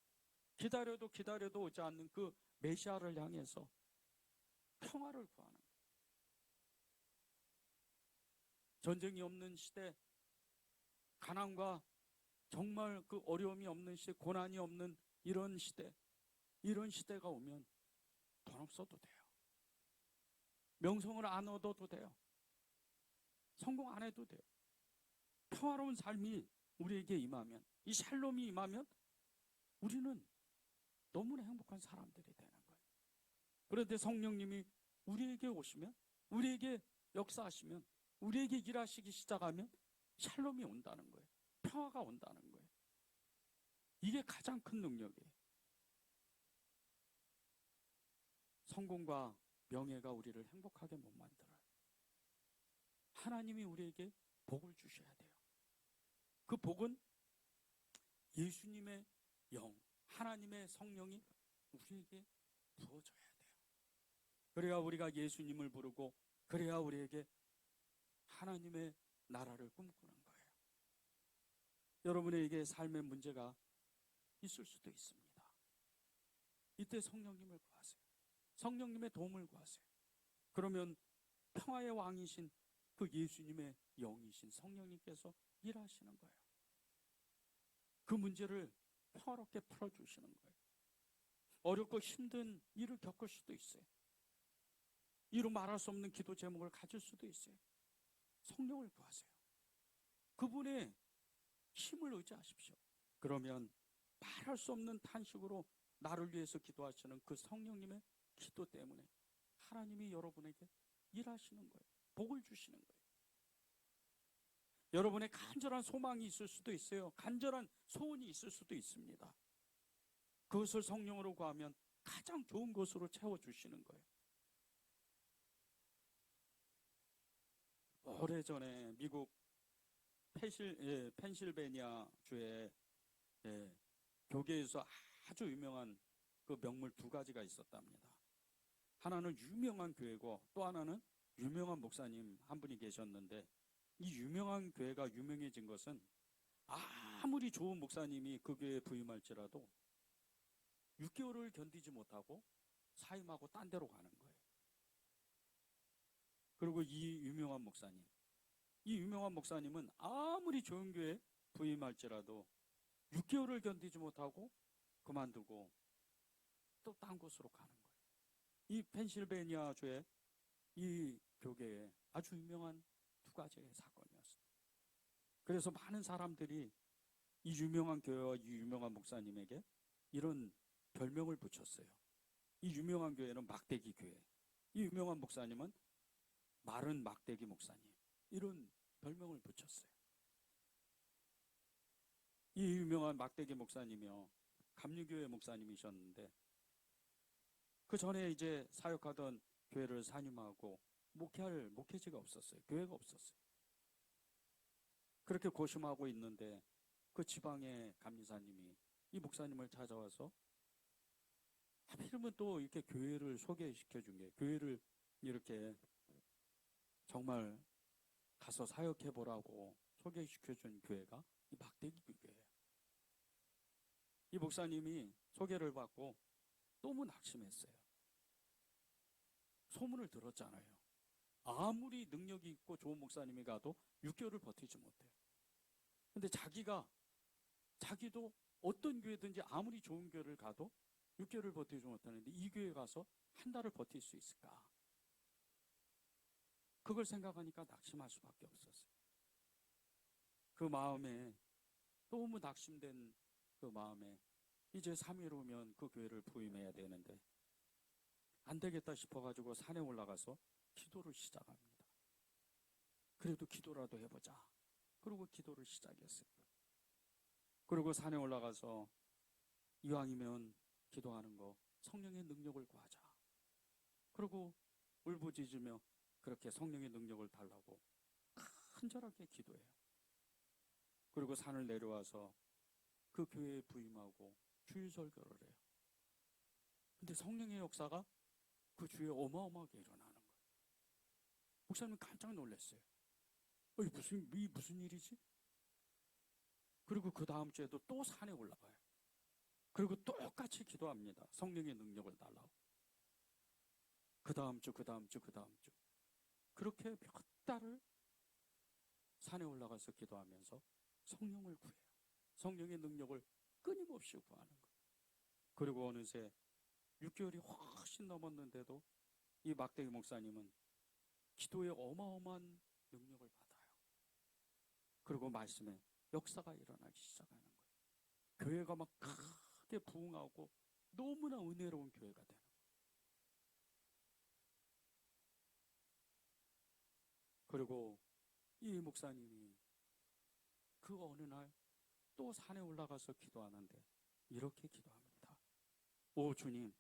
기다려도 기다려도 오지 않는 그 메시아를 향해서 평화를 구하는 거예요. 전쟁이 없는 시대, 가난과 정말 그 어려움이 없는 시대, 고난이 없는 이런 시대, 이런 시대가 오면 돈 없어도 돼요. 명성을 안 얻어도 돼요. 성공 안 해도 돼요. 평화로운 삶이 우리에게 임하면, 이 샬롬이 임하면 우리는 너무나 행복한 사람들이 되는 거예요. 그런데 성령님이 우리에게 오시면, 우리에게 역사하시면, 우리에게 일하시기 시작하면 샬롬이 온다는 거예요. 평화가 온다는 거예요. 이게 가장 큰 능력이에요. 성공과 명예가 우리를 행복하게 못 만들어요. 하나님이 우리에게 복을 주셔야 돼요. 그 복은 예수님의 영, 하나님의 성령이 우리에게 부어줘야 돼요. 그래야 우리가 예수님을 부르고, 그래야 우리에게 하나님의 나라를 꿈꾸는 거예요. 여러분에게 삶의 문제가 있을 수도 있습니다. 이때 성령님을 구하세요. 성령님의 도움을 구하세요. 그러면 평화의 왕이신 그 예수님의 영이신 성령님께서 일하시는 거예요. 그 문제를 평화롭게 풀어주시는 거예요. 어렵고 힘든 일을 겪을 수도 있어요. 이루 말할 수 없는 기도 제목을 가질 수도 있어요. 성령을 구하세요. 그분의 힘을 의지하십시오. 그러면 말할 수 없는 탄식으로 나를 위해서 기도하시는 그 성령님의 기도 때문에 하나님이 여러분에게 일하시는 거예요. 복을 주시는 거예요. 여러분의 간절한 소망이 있을 수도 있어요. 간절한 소원이 있을 수도 있습니다. 그것을 성령으로 구하면 가장 좋은 것으로 채워주시는 거예요. 오래전에 미국 펜실베니아 주에 교계에서 아주 유명한 그 명물 두 가지가 있었답니다. 하나는 유명한 교회고 또 하나는 유명한 목사님 한 분이 계셨는데, 이 유명한 교회가 유명해진 것은 아무리 좋은 목사님이 그 교회에 부임할지라도 6개월을 견디지 못하고 사임하고 딴 데로 가는 거예요. 그리고 이 유명한 목사님은 아무리 좋은 교회에 부임할지라도 6개월을 견디지 못하고 그만두고 또 딴 곳으로 가는 거예요. 이 펜실베니아주의 이 교계에 아주 유명한 두 가지의 사건이었습니다. 그래서 많은 사람들이 이 유명한 교회와 이 유명한 목사님에게 이런 별명을 붙였어요. 이 유명한 교회는 막대기 교회, 이 유명한 목사님은 마른 막대기 목사님, 이런 별명을 붙였어요. 이 유명한 막대기 목사님이요, 감리교회 목사님이셨는데 그 전에 이제 사역하던 교회를 산임하고 목회할 목회지가 없었어요. 교회가 없었어요. 그렇게 고심하고 있는데 그 지방의 감리사님이 이 목사님을 찾아와서 하필이면 또 이렇게 교회를 소개시켜 준 게, 교회를 이렇게 정말 가서 사역해 보라고 소개시켜 준 교회가 이 막대기 교회예요. 이 목사님이 소개를 받고 너무 낙심했어요. 소문을 들었잖아요. 아무리 능력이 있고 좋은 목사님이 가도 6개월을 버티지 못해요. 근데 자기도 어떤 교회든지 아무리 좋은 교회를 가도 6개월을 버티지 못하는데 이 교회 가서 한 달을 버틸 수 있을까? 그걸 생각하니까 낙심할 수밖에 없었어요. 그 마음에, 너무 낙심된 그 마음에 이제 3일 후면 그 교회를 부임해야 되는데 안 되겠다 싶어가지고 산에 올라가서 기도를 시작합니다. 그래도 기도라도 해보자. 그리고 기도를 시작했어요. 그리고 산에 올라가서 이왕이면 기도하는 거 성령의 능력을 구하자. 그리고 울부짖으며 그렇게 성령의 능력을 달라고 간절하게 기도해요. 그리고 산을 내려와서 그 교회에 부임하고 주일 설교를 해요. 근데 성령의 역사가 그 주에 어마어마하게 일어나는 거예요. 목사님 깜짝 놀랐어요. 이 무슨 일이지? 그리고 그 다음 주에도 또 산에 올라가요. 그리고 똑같이 기도합니다. 성령의 능력을 달라고. 그 다음 주. 그렇게 몇 달을 산에 올라가서 기도하면서 성령을 구해요. 성령의 능력을 끊임없이 구하는 거예요. 그리고 어느새 6개월이 훨씬 넘었는데도 이 막대기 목사님은 기도에 어마어마한 능력을 받아요. 그리고 말씀에 역사가 일어나기 시작하는 거예요. 교회가 막 크게 부흥하고 너무나 은혜로운 교회가 되는 거예요. 그리고 이 목사님이 그 어느 날 또 산에 올라가서 기도하는데 이렇게 기도합니다. 오 주님,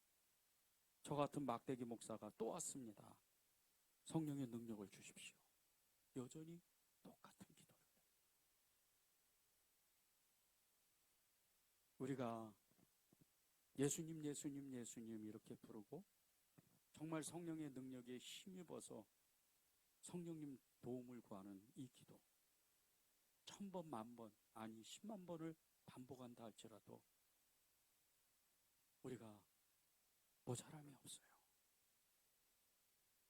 저 같은 막대기 목사가 또 왔습니다. 성령의 능력을 주십시오. 여전히 똑같은 기도를 해요. 우리가 예수님 이렇게 부르고 정말 성령의 능력에 힘입어서 성령님 도움을 구하는 이 기도 1000번, 10,000번, 아니 10만 번을 반복한다 할지라도 우리가 모자람이 없어요.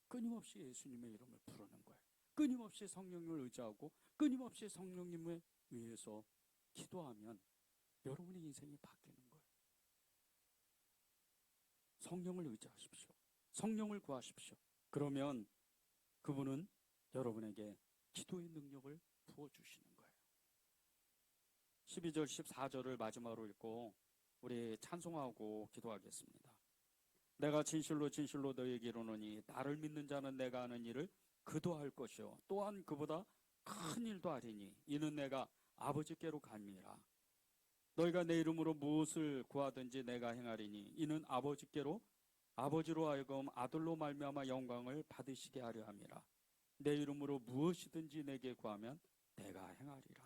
끊임없이 예수님의 이름을 부르는 거예요. 끊임없이 성령님을 의지하고 끊임없이 성령님을 위해서 기도하면 여러분의 인생이 바뀌는 거예요. 성령을 의지하십시오. 성령을 구하십시오. 그러면 그분은 여러분에게 기도의 능력을 부어주시는 거예요. 12절 14절을 마지막으로 읽고 우리 찬송하고 기도하겠습니다. 내가 진실로 너희에게 이르노니 나를 믿는 자는 내가 하는 일을 그도 할 것이요 또한 그보다 큰 일도 하리니 이는 내가 아버지께로 감이라. 너희가 내 이름으로 무엇을 구하든지 내가 행하리니 이는 아버지로 하여금 아들로 말미암아 영광을 받으시게 하려 함이라. 내 이름으로 무엇이든지 내게 구하면 내가 행하리라.